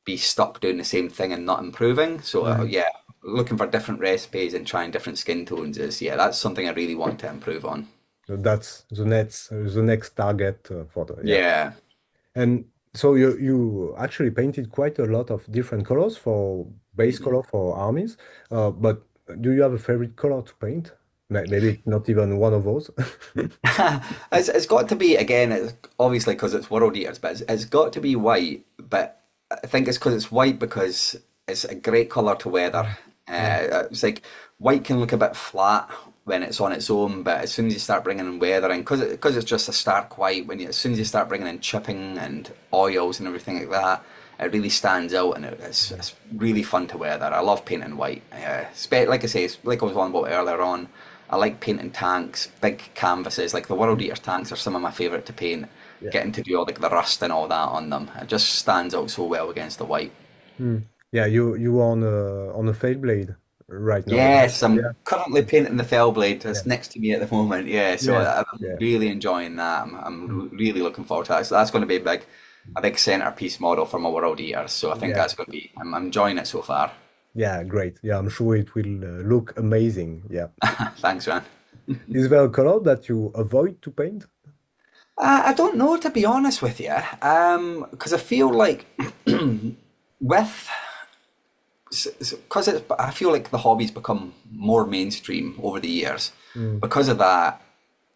be stuck doing the same thing and not improving. So Mhm. yeah, looking for different recipes and trying different skin tones is yeah, that's something I really want to improve on. So that's the next target for the yeah. Yeah. And so you actually painted quite a lot of different colors for base color for armies. But do you have a favorite color to paint? Maybe it's not even one of those. It's got to be again. It's obviously because it's World Eaters, but it's got to be white. But I think it's because it's white because it's a great color to weather. Yeah. It's like white can look a bit flat when it's on its own, but as soon as you start bringing in weathering, because it's just a stark white. As soon as you start bringing in chipping and oils and everything like that, it really stands out and it's really fun to weather. I love painting white. Like I say, it's like I was on about earlier on. I like painting tanks, big canvases. Like the World Eater tanks are some of my favourite to paint. Yeah. Getting to do all like the rust and all that on them, it just stands out so well against the white. Hmm. Yeah, you are on a fade blade right now, right? Yes, I'm Yeah. currently painting the fell blade Yeah. that's next to me at the moment. Yeah, so Yeah. I'm Yeah. really enjoying that. Hmm. Really looking forward to that. So that's going to be a big centerpiece model for my World Eaters. So I think Yeah. that's going to be. I'm enjoying it so far. Yeah, great. Yeah, I'm sure it will look amazing. Yeah. Thanks, man. Is there a color that you avoid to paint? I don't know to be honest with you, because I feel like with because it's I feel like the hobby's become more mainstream over the years. Mm. Because of that,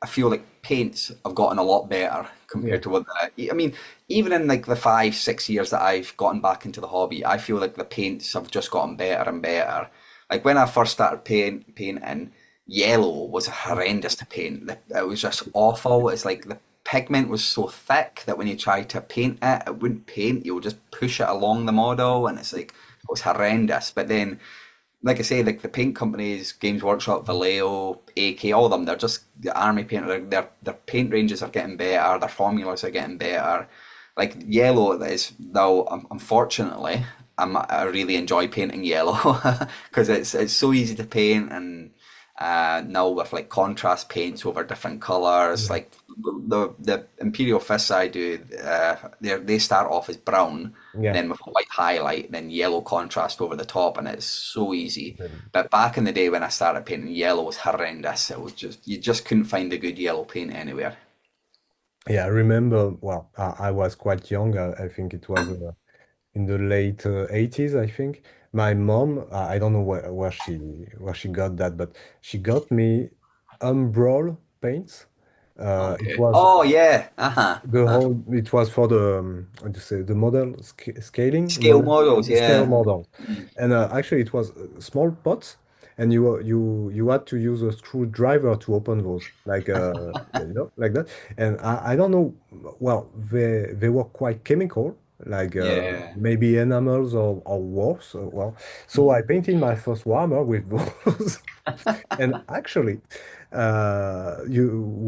I feel like paints have gotten a lot better Yeah. compared to what I mean, even in like the 5, 6 years that I've gotten back into the hobby, I feel like the paints have just gotten better and better. Like when I first started painting, yellow was horrendous to paint. It was just awful. It's like the pigment was so thick that when you tried to paint it, it wouldn't paint. You would just push it along the model, and it's like it was horrendous. But then like I say, like the paint companies, Games Workshop, Vallejo, AK, all of them, they're just the army paint. Their paint ranges are getting better. Their formulas are getting better. Like yellow is though, unfortunately, I really enjoy painting yellow because it's so easy to paint and now with like contrast paints over different colors, Yeah. like the Imperial Fists I do, they start off as brown, Yeah. then with a white highlight, then yellow contrast over the top, and it's so easy. Mm. But back in the day when I started painting, yellow was horrendous. It was just you just couldn't find a good yellow paint anywhere. Yeah, I remember, well, I was quite young. I think it was in the late 80s, I think. My mom, I don't know where she got that, but she got me umbral paints. It Okay. was Oh yeah. Uh-huh. the whole. It was for the how to say the model scaling Scale model models, scale yeah. model, and actually it was small pots, and you had to use a screwdriver to open those, like like that. And I don't know. Well, they were quite chemical. like Yeah. maybe enamels or worse. Well, so I painted my first Warhammer with those. And actually,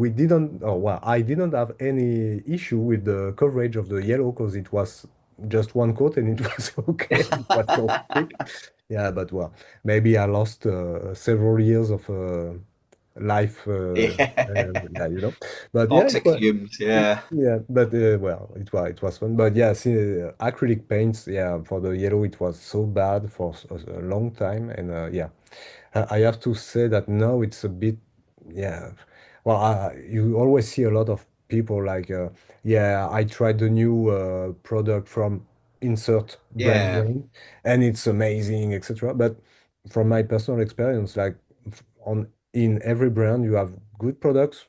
we didn't, oh, well, I didn't have any issue with the coverage of the yellow because it was just one coat and it was okay. It was so thick. Yeah, but well, maybe I lost several years of life. Yeah. Yeah, you know. But yeah, Toxic fumes, yeah. yeah, but well, it was fun. But yeah, see, acrylic paints, yeah, for the yellow, it was so bad for a long time, and yeah. I have to say that now it's a bit, yeah. Well, you always see a lot of people like, yeah, I tried the new product from insert brand Yeah. name, and it's amazing, etc. But from my personal experience, like on in every brand, you have good products,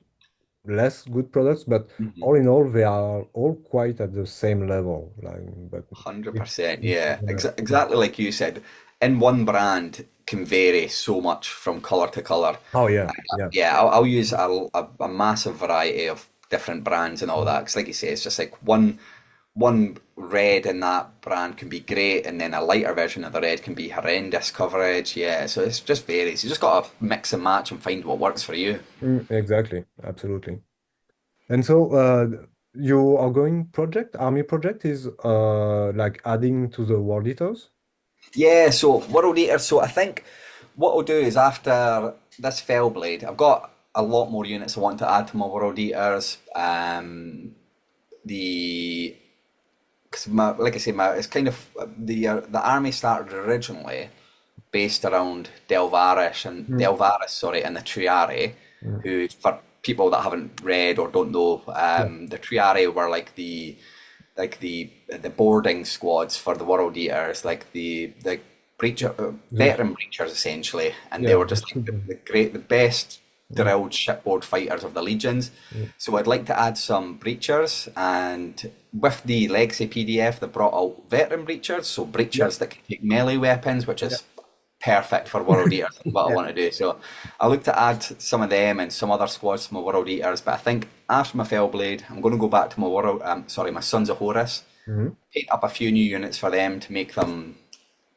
less good products, but all Mhm. in all, they are all quite at the same level. Like, but it, 100%, it's yeah. Exactly like you said. In one brand can vary so much from color to color. oh yeah, yeah. Yeah, I'll use a massive variety of different brands and all that. Because like you say, it's just like one red in that brand can be great, and then a lighter version of the red can be horrendous coverage. Yeah, so it's just varies. You just got to mix and match and find what works for you. Exactly, absolutely. And so your ongoing project, army project, is like adding to the world eaters. Yeah, so World Eater. So I think what I'll do is after this Fellblade, I've got a lot more units I want to add to my World Eaters. The because like I say, it's kind of the army started originally based around Mm, Delvaris, sorry, and the Triarii, mm, who for people that haven't read or don't know, yeah, the Triarii were like the boarding squads for the World Eaters, like the this, veteran breachers essentially, and they yeah, were just like the best mm, drilled shipboard fighters of the legions. mm, So I'd like to add some breachers, and with the Legacy PDF, they brought out veteran breachers, so yeah, breachers that can take melee weapons, which yeah, is perfect for World Eaters. That's what I yeah. want to do. So I look to add some of them and some other squads to my World Eaters. But I think after my Fellblade, I'm going to go back to my Sons of Horus, Mhm. paint up a few new units for them to make them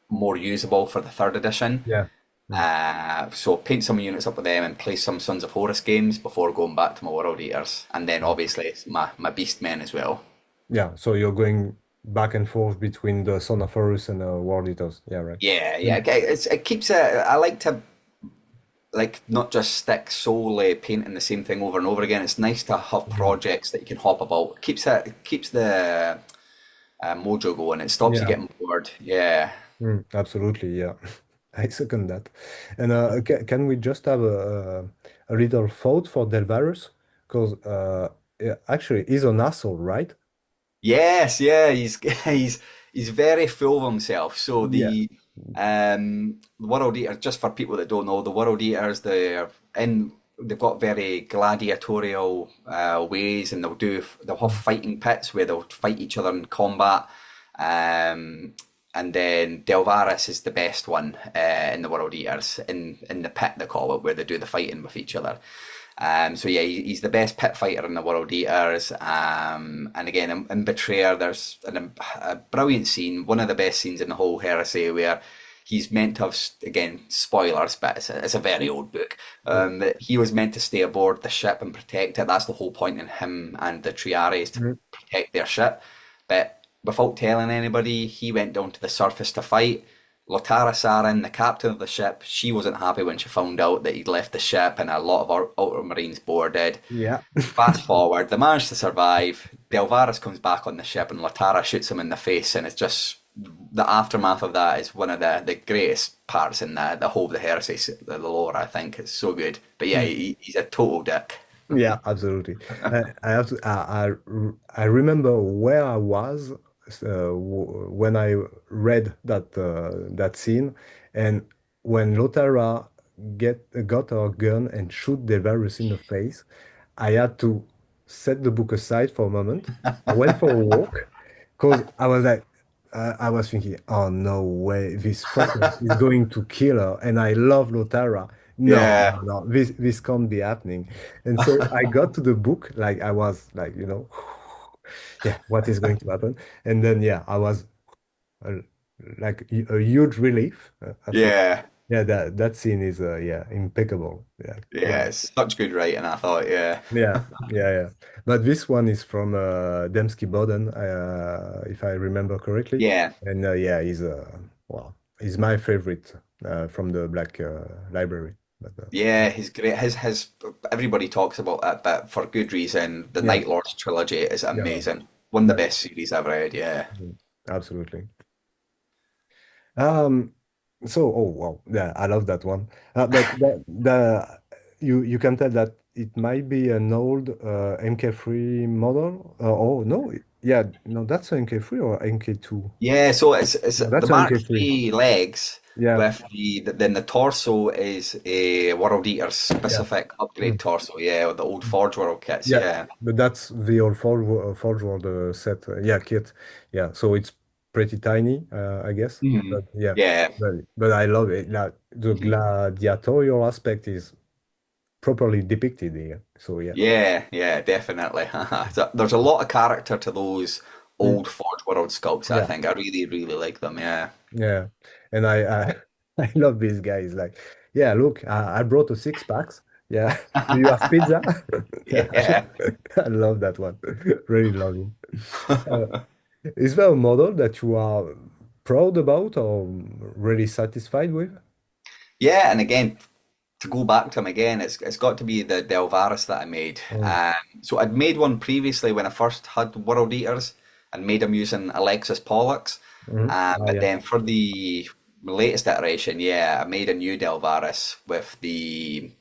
more usable for the third edition. Yeah. Mm. So paint some units up with them and play some Sons of Horus games before going back to my World Eaters, and then obviously my Beast Men as well. Yeah. So you're going back and forth between the Son of Horus and World Eaters. Yeah, right. Yeah, yeah. Mm. Okay, it keeps it. I like to like not just stick solely painting the same thing over and over again. It's nice to have Mm. projects that you can hop about. It keeps the mojo going. It stops you Yeah. getting bored. Yeah. Absolutely. Yeah. I second that. And can we just have a little thought for Delvarus? Because yeah, actually, he's an asshole, right? Yes, yeah, he's very full of himself. So Yeah. the World Eaters, just for people that don't know, the World Eaters, they've got very gladiatorial ways, and they'll have Mm. fighting pits where they'll fight each other in combat. And then Delvaris is the best one in the World Eaters in the pit they call it, where they do the fighting with each other. So yeah, he's the best pit fighter in the World Eaters. And again, in Betrayer, there's a brilliant scene, one of the best scenes in the whole Heresy, where he's meant to have, again, spoilers, but it's a very old book. That he was meant to stay aboard the ship and protect it. That's the whole point in him and the Triarii, is to Mhm. protect their ship. But without telling anybody, he went down to the surface to fight. Lotara Sarin, the captain of the ship, she wasn't happy when she found out that he'd left the ship, and a lot of our Ultramarines boarded. Yeah. Fast forward, they managed to survive. Delvaris comes back on the ship, and Lotara shoots him in the face, and it's just the aftermath of that is one of the greatest parts in the whole of the Heresy, the lore. I think it's so good. But yeah, he's a total dick. Yeah, absolutely. I have to. I remember where I was when I read that scene, and when Lotara got her gun and shoot Devarus in the face, I had to set the book aside for a moment. I went for a walk because I was like, I was thinking, oh no way, this fucker is going to kill her, and I love Lotara. No, Yeah. no, no, this can't be happening. And so I got to the book, like I was like, yeah, what is going to happen? And then yeah, I was uh, like a huge relief after. Yeah, Yeah, that scene is yeah, impeccable. Yeah, yeah, yeah, it's such good writing, I thought, yeah. yeah, yeah, yeah. But this one is from Dembski Boden, if I remember correctly. Yeah, And yeah, he's well, he's my favorite from the Black Library. But yeah, he's great. His everybody talks about it, but for good reason. The yeah, Night Lords trilogy is yeah, amazing. One of the right. best series I've read, yeah. Mhm. Absolutely. Um, so oh wow, yeah, I love that one. But the you can tell that it might be an old MK3 model. Oh no, yeah, no, that's an MK3 or MK2. Yeah, so it's No, the that's an Mark MK3. III legs Yeah, with then the torso is a World Eater yeah, specific upgrade mm, torso, yeah, with the old Forge World kits, yeah. yeah. But that's the old Forge World set. Yeah, kit. Yeah, so it's pretty tiny, I guess. Mhm. But yeah, Yeah, but I love it. Like the gladiatorial aspect is properly depicted here. So yeah. yeah, yeah, definitely. So there's a lot of character to those Mm, old Forge World sculpts, I yeah, think. I really, really like them, yeah. yeah. And I love these guys. Like, yeah, look, I brought a six packs. Yeah. Do you have pizza? Yeah. Yeah. I love that one. Really love it. Uh, is there a model that you are proud about or really satisfied with? Yeah, and again, to go back to him again, it's got to be the Delvaris that I made. Mm, So I'd made one previously when I first had World Eaters and made them using Alexis Pollux. mhm. Ah, But yeah. then for the latest iteration, yeah, I made a new Delvaris with the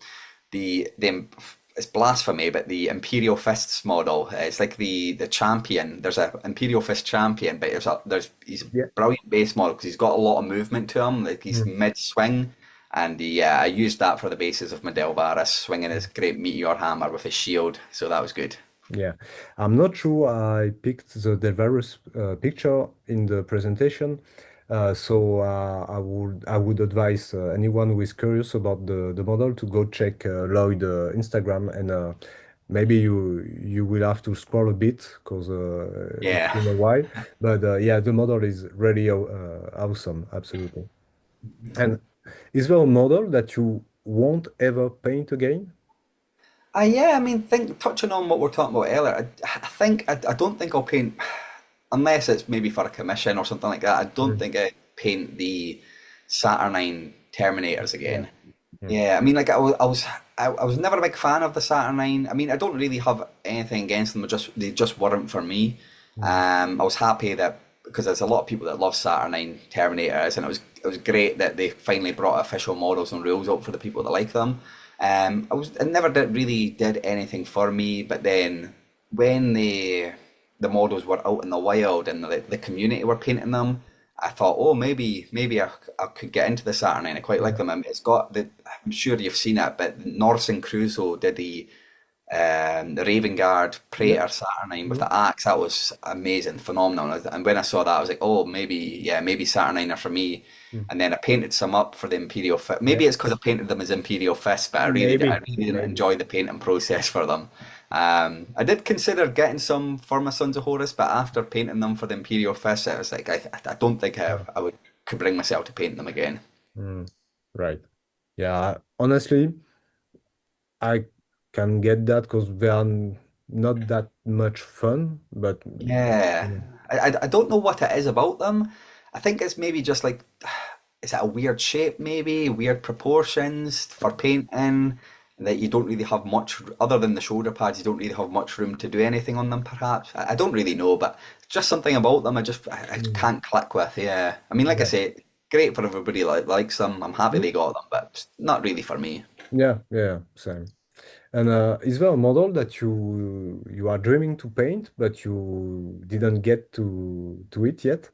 it's blasphemy, but the Imperial Fists model. It's like the champion. There's a Imperial Fist champion, but he's a Yeah. brilliant base model because he's got a lot of movement to him. Like he's Mm. mid swing, and yeah, I used that for the basis of my Delvaris, swinging his great meteor hammer with his shield. So that was good. Yeah, I'm not sure I picked the Delvarus picture in the presentation, so I would advise anyone who is curious about the model to go check Lloyd Instagram, and maybe you will have to scroll a bit because it's Yeah. been a while. But yeah, the model is really awesome, absolutely. And is there a model that you won't ever paint again? Yeah, I mean, touching on what we are talking about earlier, I don't think I'll paint unless it's maybe for a commission or something like that. I don't Mm. think I paint the Saturnine Terminators Yeah. again. Mm. Yeah, I mean, like I was never a big fan of the Saturnine. I mean, I don't really have anything against them. They just weren't for me. Mm. I was happy that because there's a lot of people that love Saturnine Terminators, and it was great that they finally brought official models and rules out for the people that like them. I never really did anything for me, but then when the models were out in the wild and the community were painting them, I thought, oh, maybe I could get into the Saturnine. I quite like Yeah. them. It's got I'm sure you've seen it, but Norse and Crusoe did the Raven Guard Yeah. Praetor Saturnine with Mm. the axe. That was amazing, phenomenal. And when I saw that, I was like, oh, maybe Saturnine are for me. Mm. And then I painted some up for the Imperial Fist. Yeah. Maybe it's because I painted them as Imperial Fists, but I Maybe. really didn't Maybe. enjoy the painting process for them. I did consider getting some for my Sons of Horus, but after painting them for the Imperial Fist, I was like, I don't think Yeah. I would could bring myself to paint them again. Mm. Right. Yeah. Honestly, I can get that because they are not that much fun, but Yeah, yeah. I don't know what it is about them. I think it's maybe just like, is it a weird shape, maybe weird proportions for painting, that you don't really have much other than the shoulder pads. You don't really have much room to do anything on them. Perhaps I don't really know, but just something about them. I Mm. can't click with. Yeah, I mean, like I Yeah. say, great for everybody that likes them. I'm happy Mm. they got them, but it's not really for me. Yeah. Yeah. Same. And is there a model that you are dreaming to paint, but you didn't get to it yet?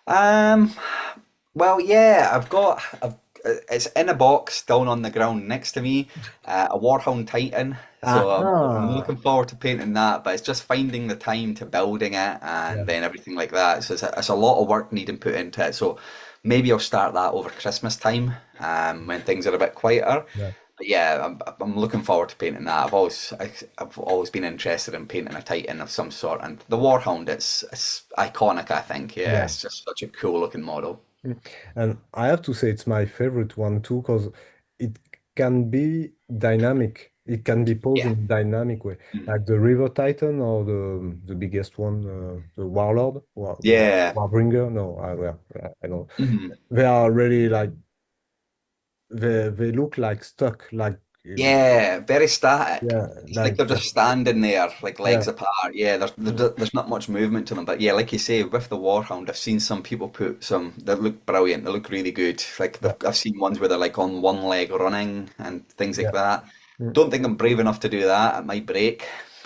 Um, well, yeah, it's in a box down on the ground next to me, a Warhound Titan. So I'm Aha. looking forward to painting that, but it's just finding the time to building it Yeah. and then everything like that. So it's a lot of work needing put into it. So maybe I'll start that over Christmas time, when things are a bit quieter. Yeah. Yeah, I'm looking forward to painting that. I've always been interested in painting a Titan of some sort, and the Warhound, it's iconic. I think, yeah, Yeah. it's just such a cool looking model. Mm. And I have to say it's my favorite one too, because it can be dynamic. It can be posed Yeah, in a dynamic way, mm. like the River Titan or the biggest one, the Warlord, Yeah, Warbringer. No, well, I don't. mhm. They are really like they look like stuck, like Yeah, very static. yeah, It's like like they're just standing there, like legs yeah, apart. Yeah, mm, there's not much movement to them. But yeah, like you say, with the Warhound, I've seen some people put some that look brilliant. They look really good. Like yeah, I've seen ones where they're like on one leg running and things like yeah. that. Mm. Don't think I'm brave enough to do that. It might break.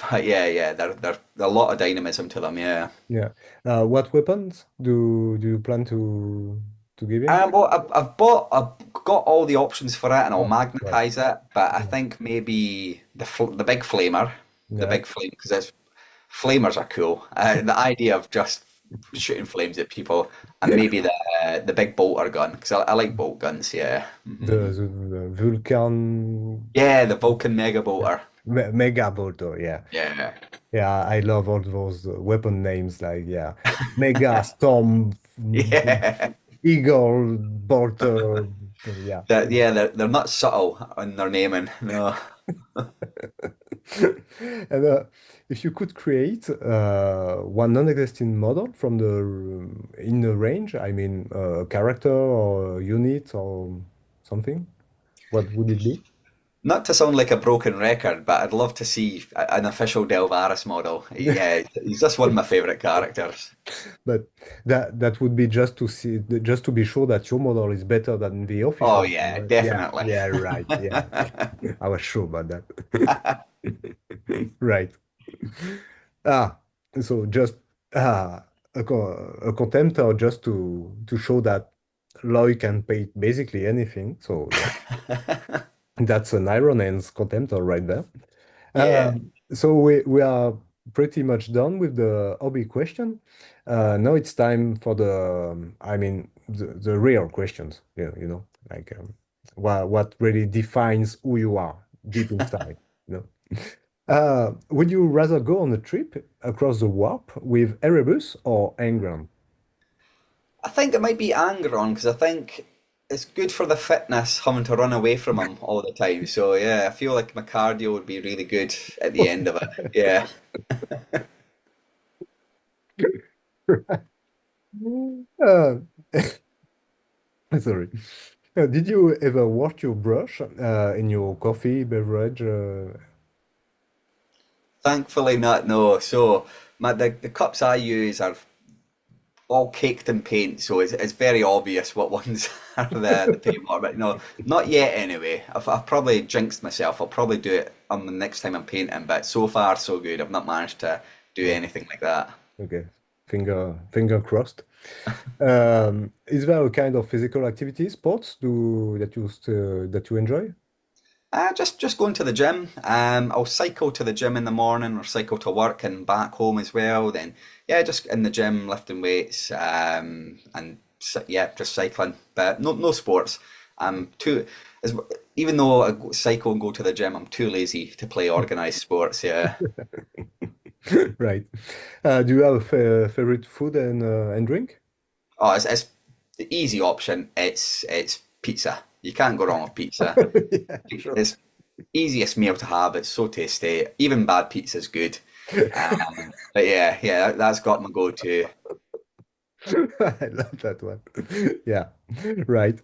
But yeah, they're a lot of dynamism to them. Yeah. Yeah. What weapons do you plan to give him? Well, I've got all the options for it, and I'll Oh, right. magnetize it. But I Yeah. think maybe the big flamer, the Yeah. big flame, because it's flamers are cool. The idea of just shooting flames at people, and maybe the big bolter gun, because I like bolt guns. Yeah, The Vulcan yeah, the Vulcan mega bolter. Mega Bolter. Yeah. Yeah, Yeah. I love all those weapon names. Like yeah, Mega Storm, yeah. Eagle Bolter. Yeah. They're not subtle in their naming. No. And if you could create one non-existing model from the in the range, I mean a character or a unit or something, what would it be? Not to sound like a broken record, but I'd love to see an official Delvaris model. Yeah, he's just one of my favorite characters. But that would be just to see, just to be sure that your model is better than the Oh official one, yeah, right? Yeah, definitely. yeah, right. Yeah, I was sure about that. Right. Ah, so just a contemptor just to show that Lloyd can paint basically anything. So yeah, that's an Iron Hands contemptor right there. Yeah. So we are pretty much done with the hobby question. Now it's time for the, I mean, the real questions. Like what really defines who you are deep inside. You know. Would you rather go on a trip across the warp with Erebus or Engram? I think it might be Angron because I think it's good for the fitness having to run away from him all the time. So yeah, I feel like my cardio would be really good at the end of it. Yeah. Uh, sorry. Did you ever wash your brush in your coffee beverage? Thankfully not, no. So the cups I use are all caked in paint, so it's very obvious what ones are the paint mark. But no, not yet anyway. I've probably jinxed myself. I'll probably do it on the next time I'm painting, but so far so good. I've not managed to do Yeah. anything like that. Okay. Finger crossed. Is there a kind of physical activity, sports, that you enjoy? Just going to the gym. I'll cycle to the gym in the morning or cycle to work and back home as well. Then yeah, just in the gym lifting weights. Yeah, just cycling. But no sports. I'm too as even though cycle and go to the gym, I'm too lazy to play organized sports. Yeah. Right. Do you have a favorite food and drink? Oh, it's the easy option. It's pizza. You can't go wrong with pizza. Yeah, sure. It's easiest meal to have. It's so tasty. Even bad pizza's good. But yeah, that's got my go-to. I love that one. Yeah, right.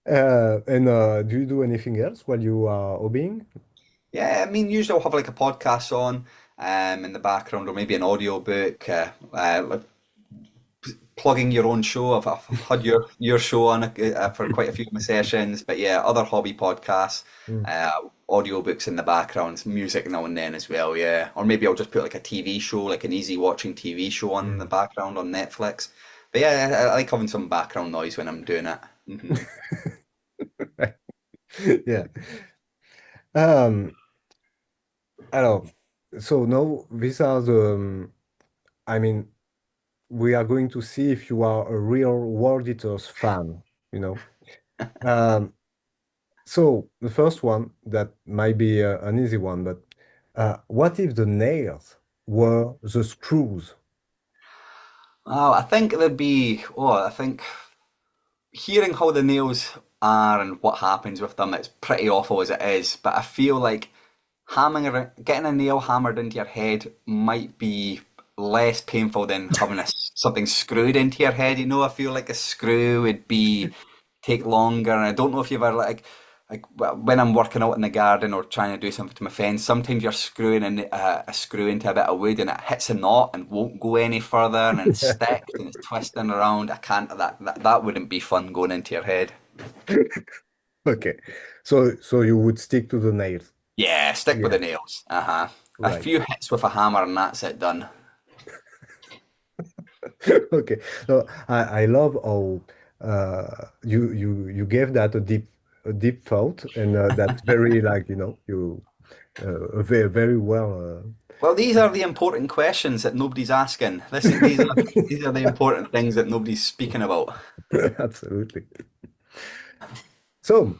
And do you do anything else while you are hobbying? Yeah, I mean, usually I'll have like a podcast on in the background or maybe an audio book. Like plugging your own show. I've had your show on for quite a few of my sessions, but yeah, other hobby podcasts, Mm. audiobooks in the background, music now and then as well. Yeah, or maybe I'll just put like a TV show, like an easy watching TV show on in the Mm. background on Netflix. But yeah, I like having some background noise when I'm doing it. Yeah. Um, alors, so now these are the, I mean, we are going to see if you are a real World Eaters fan, you know. Um, So the first one that might be an easy one, but what if the nails were the screws? Oh, I think there'd be. Oh, I think hearing how the nails are and what happens with them, it's pretty awful as it is. But I feel like getting a nail hammered into your head might be less painful than having something screwed into your head. You know, I feel like a screw would be take longer. And I don't know if you've ever when I'm working out in the garden or trying to do something to my fence, sometimes you're screwing a screw into a bit of wood and it hits a knot and won't go any further and it sticks and it's twisting around. I can't. That wouldn't be fun going into your head. Okay. So you would stick to the nails. Yeah, stick with Yeah, the nails. Uh-huh. A right. few hits with a hammer and that's it done. Okay. So I love how you gave that a deep thought, and that's very like you very very well. Well, these are the important questions that nobody's asking. These are the important things that nobody's speaking about. Absolutely. So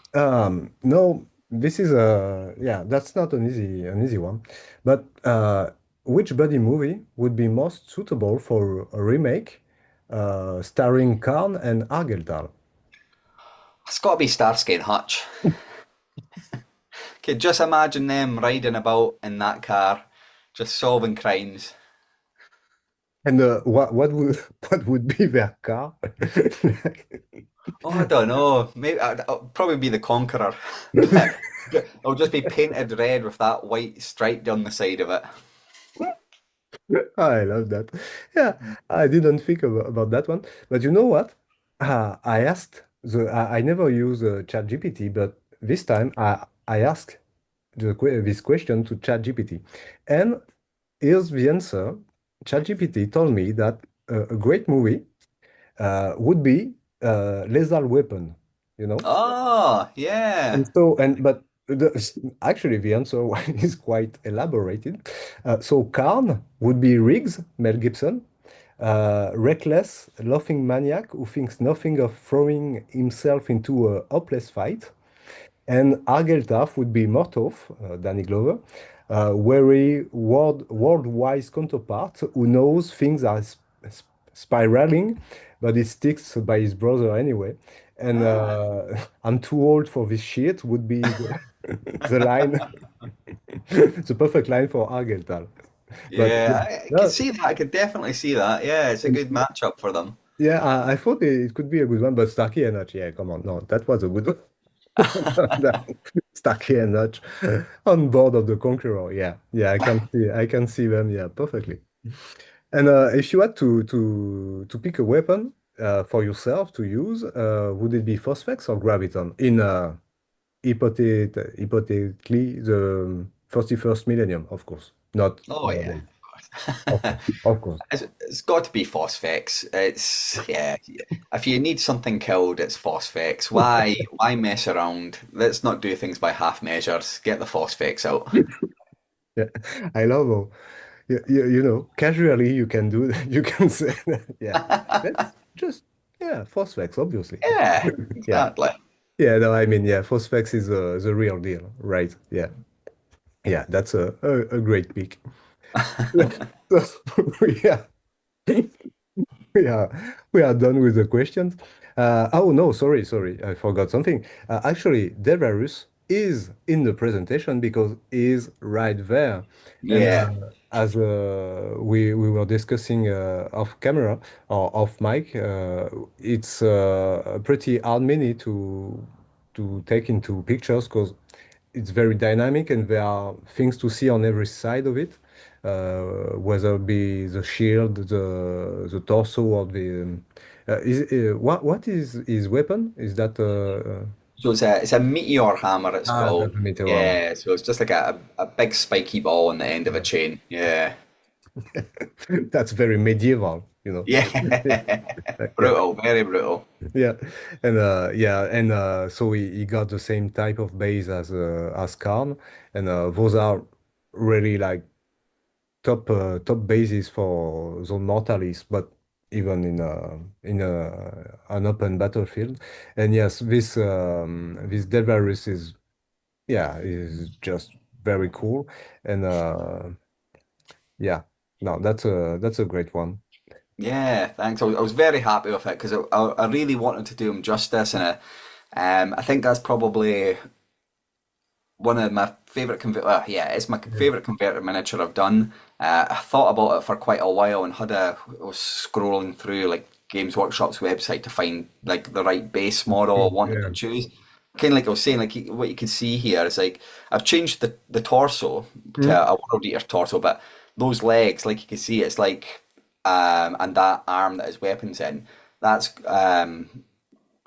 no, this is a yeah, that's not an easy one, but which buddy movie would be most suitable for a remake starring Karn and Argeltal? It's got to be Starsky and Hutch. Okay, just imagine them riding about in that car, just solving crimes. And what would what would be their car? Oh, I don't know. Maybe I'll probably be the Conqueror, but it'll just be painted red with that white stripe down the side of it. I love that. Yeah, I didn't think about that one, but you know what? I asked I never use ChatGPT, but this time I asked this question to ChatGPT, and here's the answer. ChatGPT told me that a great movie would be Lethal Weapon, you know? Oh, yeah. And so, and but actually, the answer is quite elaborated. So, Khan would be Riggs, Mel Gibson, reckless, laughing maniac who thinks nothing of throwing himself into a hopeless fight. And Argeltaf would be Mortov, Danny Glover, wary, world-wise counterpart who knows things are spiraling, but he sticks by his brother anyway. And Ah, I'm too old for this shit would be the line, the perfect line for Argeltal. But yeah. I could yeah, see that. I could definitely see that. Yeah, it's a good matchup for them. yeah, I thought it could be a good one, but Starkey and Hutch, yeah, come on, no, that was a good one. Starkey and Hutch on board of the Conqueror. Yeah, yeah, I can see them. Yeah, perfectly. And if you had to pick a weapon for yourself to use, would it be Phosphex or Graviton in hypothetically the 31st millennium, of course, not Oh yeah. nowadays. Of course. It's got to be Phosphex. It's yeah. If you need something killed, it's Phosphex. Why mess around? Let's not do things by half measures. Get the Phosphex out. Yeah, I love how you know casually you can do you can say yeah, that's just yeah, Phosphex, obviously. Yeah, Yeah. exactly. Yeah, no, I mean, yeah, Phosphex is the real deal, right? Yeah. Yeah, that's a great pick. So, yeah, we are done with the questions. Oh no, sorry, I forgot something. Actually, Devarus is in the presentation because he's right there. And Yeah. as we were discussing off camera or off mic, it's a pretty hard mini to take into pictures because it's very dynamic and there are things to see on every side of it, whether it be the shield, the torso, or the what is his weapon? Is that So it's a meteor hammer. It's that's called. a meteor armor. Yeah. So it's just like a big spiky ball on the end of a Yeah. chain. Yeah. That's very medieval, you know. Yeah. Yeah, Brutal. Very brutal. yeah, and so he got the same type of base as Karn, and those are really like top bases for Zone Mortalis, but even in an open battlefield. And yes, this Delvarys is yeah is just very cool. And yeah, no, that's a great one. Yeah, thanks. I was very happy with it because I really wanted to do him justice, and I think that's probably one of my favorite yeah, it's my Yeah. favorite converted miniature I've done. I thought about it for quite a while and I was scrolling through like Games Workshop's website to find like the right base model I wanted to Yeah. choose. Kind of like I was saying, like what you can see here is like I've changed the torso to Mm, a World Eater torso, but those legs, like you can see, it's like and that arm that his weapon's in, that's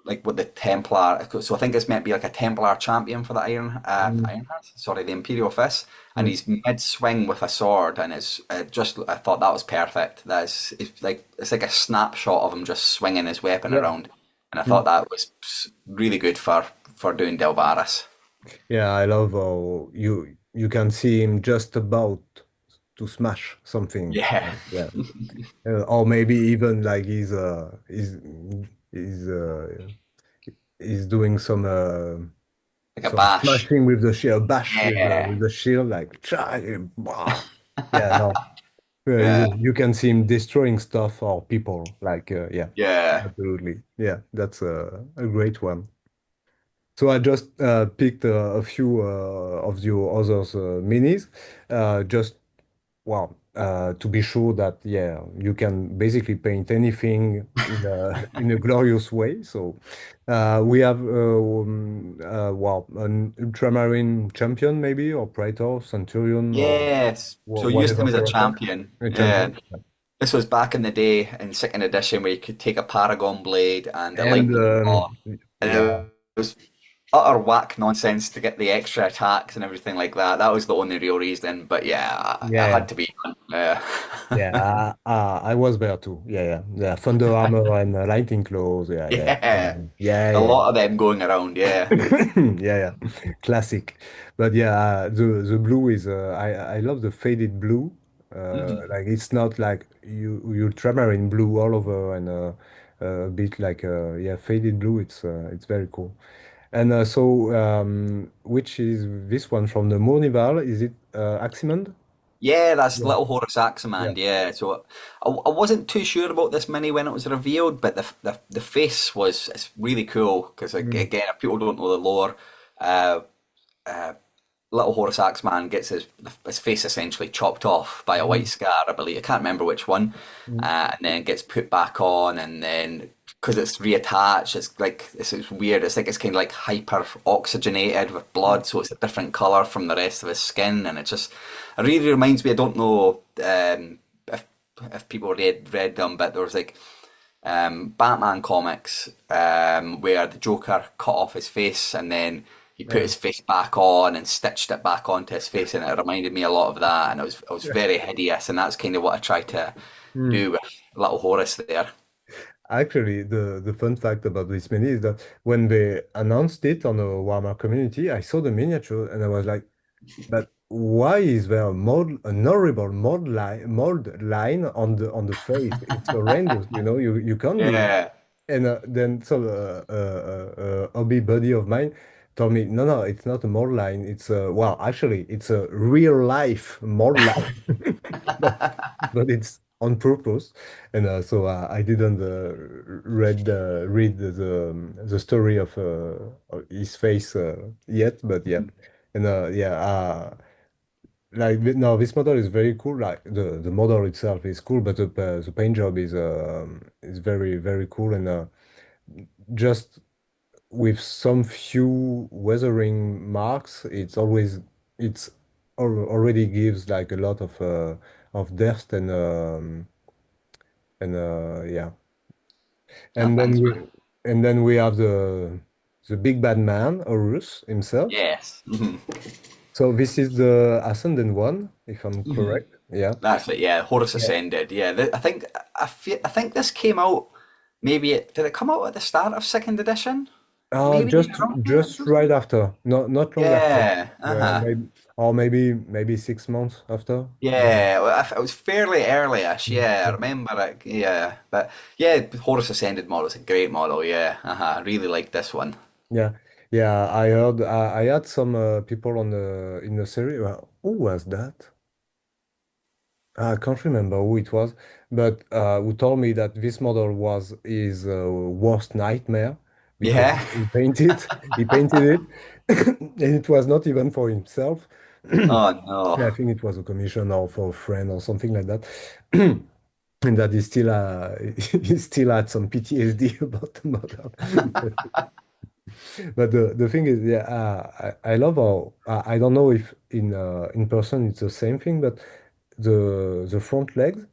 like what the Templar. So I think it's meant to be like a Templar champion for the mm, Iron Hands. Sorry, the Imperial Fists, and mm. he's mid swing with a sword, and it's just I thought that was perfect. It's like a snapshot of him just swinging his weapon Yeah. around, and I thought Mm. that was really good for doing Delvaris. Yeah, I love how you can see him just about to smash something. Yeah, Yeah. Or maybe even like he's doing like a some bash. smashing with the shield, bash Yeah, with the shield, like bah. Yeah, no. yeah, You can see him destroying stuff or people. Like yeah, yeah. absolutely. Yeah, that's a great one. So I just picked a few of your others minis, just well, to be sure that yeah, you can basically paint anything in a in a glorious way. So we have well, an ultramarine champion maybe or praetor, centurion or Yes. So I used whatever him as a character, champion. a Yeah. champion. This was back in the day in second edition where you could take a Paragon blade and a And lightning claw, and yeah, it was utter whack nonsense to get the extra attacks and everything like that. That was the only real reason. But yeah, I yeah, had to be done. Yeah. yeah, I was there too. Yeah, yeah, yeah. Thunder armor and lightning claws. Yeah, yeah, Yeah. yeah, A yeah. lot of them going around. Yeah. Yeah, yeah, classic. But yeah, the blue is I love the faded blue. Mhm. Like it's not like you ultramarine blue all over and a bit like yeah faded blue. It's very cool. And so which is this one from the Mournival? Is it Aximand? Yeah, that's Yeah. Little Horus Yeah. Aximand. Yeah, so I wasn't too sure about this mini when it was revealed, but the face was it's really cool because Mm, again, if people don't know the lore, uh, uh, Little Horus Axeman gets his face essentially chopped off by a white mm, scar, I believe. I can't remember which one, mm. and then gets put back on, and then because it's reattached, it's like it's weird. It's like it's kind of like hyper oxygenated with blood, so it's a different color from the rest of his skin, and it really reminds me. I don't know if people read them, but there was like Batman comics where the Joker cut off his face and then he put Yeah. his face back on and stitched it back onto his face, and it reminded me a lot of that. And it was Yeah. very hideous, and that's kind of what I tried to Mm. do with Little Horus there. Actually, the fun fact about this mini is that when they announced it on the Warhammer community, I saw the miniature and I was like, but why is there an horrible mold line on the face? It's horrendous, you know. You can't do that. Yeah, And then so hobby buddy of mine told me, no, no, it's not a mold line. It's a well, actually, it's a real life mold line, but it's on purpose. And so I didn't read the story of his face yet, but yeah, and yeah. No, this model is very cool. Like the model itself is cool, but the paint job is very very cool and just with some few weathering marks, it's already gives like a lot of depth and yeah. oh, And then thanks, we man. and then we have the big bad man, Horus himself. Yes, So this is the Ascendant one, if I'm correct. Yeah. that's it. Yeah, Horus Yeah. Ascended. Yeah, I think this came out. Maybe did it come out at the start of second edition? Maybe around there. Just right after, not long after. Yeah, uh-huh. Maybe or maybe 6 months after. Yeah, well, it was fairly early-ish. Yeah, I Yeah. remember it. Yeah, but yeah, Horus Ascended model is a great model. Yeah, I really like this one. Yeah, yeah. I heard. I had some people on the in the series. Well, who was that? I can't remember who it was, but who told me that this model was his worst nightmare because Yeah. he painted it, and it was not even for himself. Oh no. I think it was a commission or for a friend or something like that. And that he still he still had some PTSD about the model. But the thing is, yeah, I love how I don't know if in person it's the same thing, but the front legs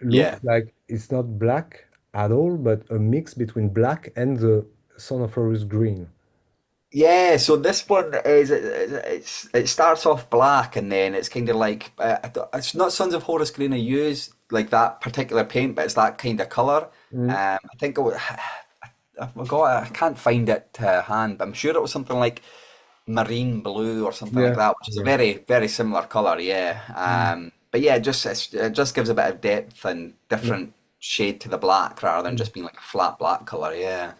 Yeah. looks like it's not black at all, but a mix between black and the Son of Horus green. Yeah, so this one is it starts off black and then it's kind of like it's not Sons of Horus Green I use like that particular paint, but it's that kind of color. Mm, I think I forgot I can't find it to hand, but I'm sure it was something like marine blue or something like yeah, that, which is a yeah. very similar color. Yeah, Mm, but yeah, it just gives a bit of depth and yeah. different shade to the black rather than Mm. just being like a flat black color. Yeah.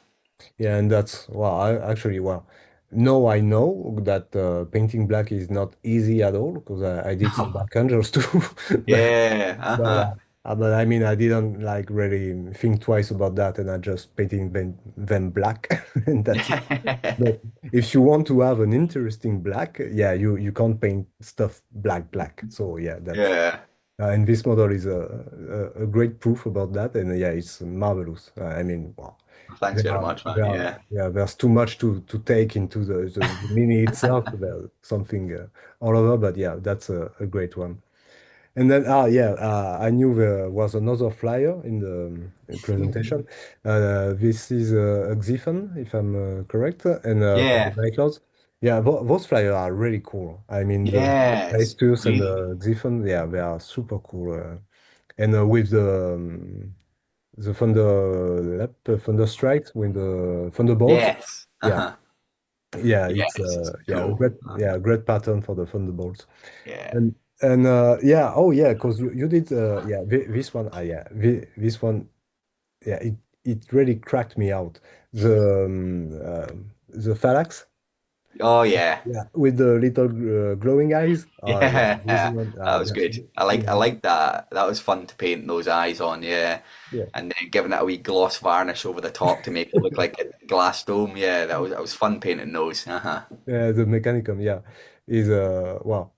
Yeah, and that's well, no, I know that painting black is not easy at all because I did some black angels too, but Yeah. Uh-huh. but I mean I didn't like really think twice about that, and I just painted them black, and that's it. But if you want to have an interesting black, yeah, you can't paint stuff black. So yeah, that's Yeah. and this model is a great proof about that, and yeah, it's marvelous. I mean, wow. Thanks very much, man. Yeah. Yeah, there's too much to take into the mini itself. There's something all over, but yeah, that's a great one. And then, yeah, I knew there was another flyer in the presentation. This is a Xiphon, if I'm correct, and for the Yeah. Nightclouds. Yeah, those flyers are really cool. I mean, the Yes. Aestus and Really. the Xiphon, yeah, they are super cool. And with the Thunder Strikes with the Thunderbolts, Yes. yeah, Uh-huh. yeah, it's Yes. It's yeah, cool. a great pattern for the Thunderbolts. Yeah. And yeah, oh yeah, because you did yeah this one yeah this one yeah it really cracked me out the Phalanx, Oh yeah. yeah, with the little glowing eyes, yeah, Yeah. this one That was that's good. yeah I like that. That was fun to paint those eyes on, yeah. yeah. And then giving it a wee gloss varnish over the top to make it look like a glass dome. Yeah, that was fun painting those. Uh-huh. Yeah, the Mechanicum, yeah, is well,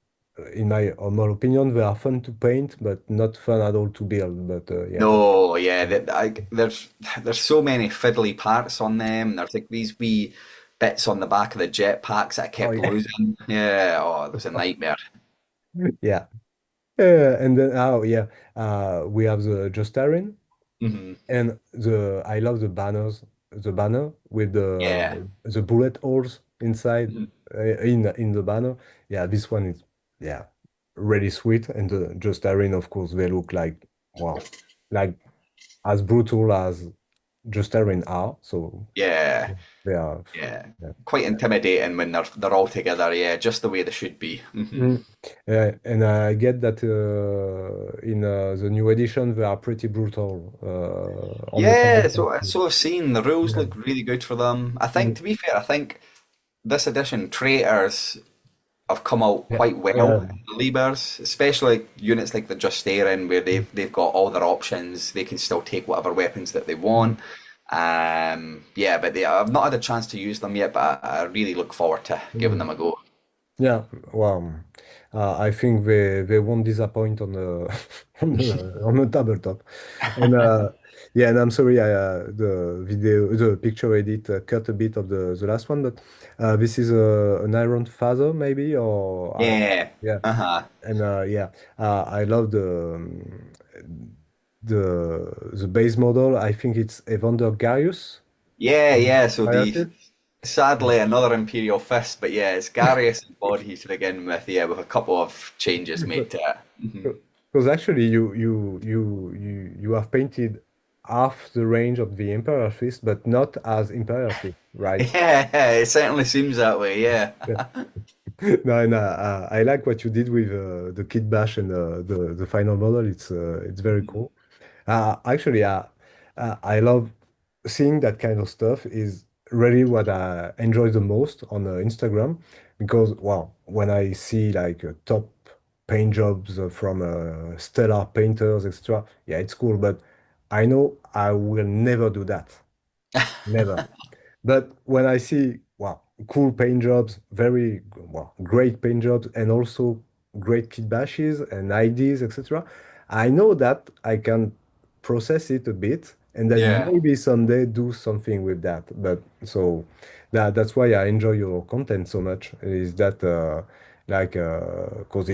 in my humble opinion, they are fun to paint, but not fun at all to build. But yeah, No, yeah, there's so many fiddly parts on them. There's like these wee bits on the back of the jetpacks that I oh kept yeah, losing. Yeah, oh, it was a nightmare. yeah, and then oh yeah, we have the Justarian, Hmm. and the I love the banners, the banner with Yeah. the bullet holes inside Mhm. in the banner. Yeah, this one is yeah really sweet, and the Justarian, of course, they look like wow, like as brutal as Justarian are. So Yeah. they are. Yeah. Yeah. Quite intimidating when they're all together. Yeah, just the way they should be. Hmm. Mm. Yeah, and I get that in the new edition they are pretty brutal on the Yeah, tabletop. so I've seen the rules Yeah. look really good for them. I think Mm. to be fair, I think this edition traitors have come out Yeah. quite well in the Liebers, especially units like the Justarian where they've got all their options. They can still take whatever weapons that they Mm. want. Yeah, but I've not had a chance to use them yet, but I really look forward to giving Mm. them a go. Yeah, well, I think they won't disappoint on the on the tabletop, and yeah, and I'm sorry, the picture edit cut a bit of the last one, but this is an Iron Father maybe, or Yeah. yeah, Uh-huh. and yeah, I love the base model. I think it's Evander Garius. Yeah. So the Garius? sadly another Imperial Fist, but yeah, it's Garius and body to begin with, yeah, with a couple of changes made to it. Mhm. Because actually, you have painted half the range of the Imperial Fist, but not as Imperial Fist, right? Yeah, it certainly seems that way, yeah. Yeah. No, and I like what you did with the kit bash and the final model. It's very Mhm. cool. Actually, I love seeing that kind of stuff. Is really what I enjoy the most on Instagram because, well, when I see like top paint jobs from stellar painters, etc., yeah, it's cool. But I know I will never do that. Never. But when I see, wow, cool paint jobs, very, well, great paint jobs, and also great kit bashes and IDs, etc., I know that I can process it a bit and then Yeah. maybe someday do something with that. But so that's why I enjoy your content so much, is that like, because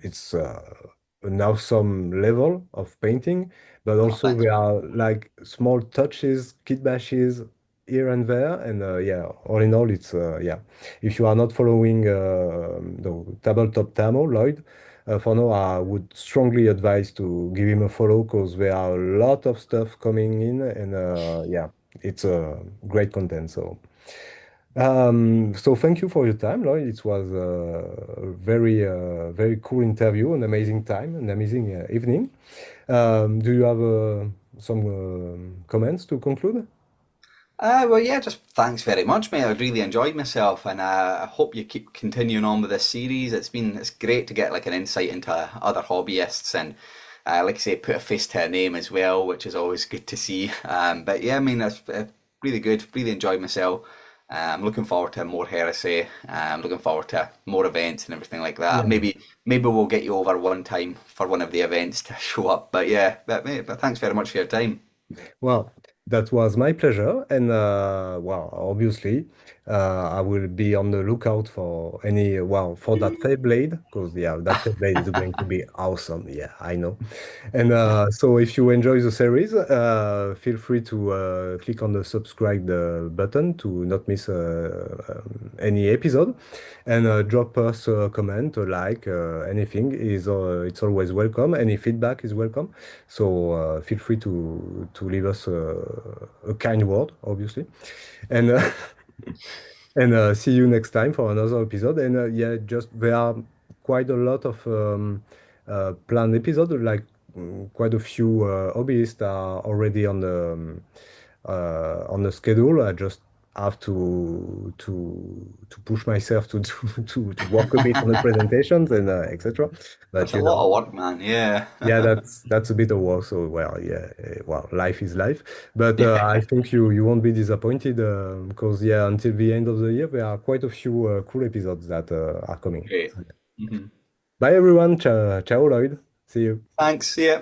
it's an awesome level of painting, but Oh, also thanks, there man. are like small touches, kit bashes here and there, and yeah, all in all, it's yeah. If you are not following the Tabletoptamo, Lloyd, for now, I would strongly advise to give him a follow because there are a lot of stuff coming in, and yeah, it's great content. So thank you for your time, Lloyd. It was a very, very cool interview, an amazing time, an amazing evening. Do you have some comments to conclude? Well, yeah, just thanks very much, mate. I really enjoyed myself, and I hope you keep continuing on with this series. It's great to get like an insight into other hobbyists, and like I say, put a face to a name as well, which is always good to see. But yeah, I mean, it's really good. Really enjoyed myself. I'm looking forward to more heresy. I'm looking forward to more events and everything like that. Yeah. Maybe we'll get you over one time for one of the events to show up. But yeah, but mate, but thanks very much for your time. Well, that was my pleasure. And well, obviously, I will be on the lookout for any, well, for that Fey Blade, because yeah, that Fey Blade is going to be awesome. Yeah, I know. And so if you enjoy the series, feel free to click on the subscribe button to not miss any episode. And drop us a comment, a like, anything is it's always welcome. Any feedback is welcome. So feel free to leave us a kind word, obviously. And and see you next time for another episode. And yeah, just there are quite a lot of planned episodes, like quite a few hobbyists are already on the schedule. I just have to push myself to to work a bit on the presentations and etc. But That's a you lot know. of work, man. Yeah. Yeah, that's a bit of work. So well, yeah, well, life is life. But I Yeah. think you won't be disappointed because yeah, until the end of the year, there are quite a few cool episodes that are coming. Great. So, yeah. Mhm. Bye everyone. Ciao, ciao, Lloyd. See you. Thanks. See ya.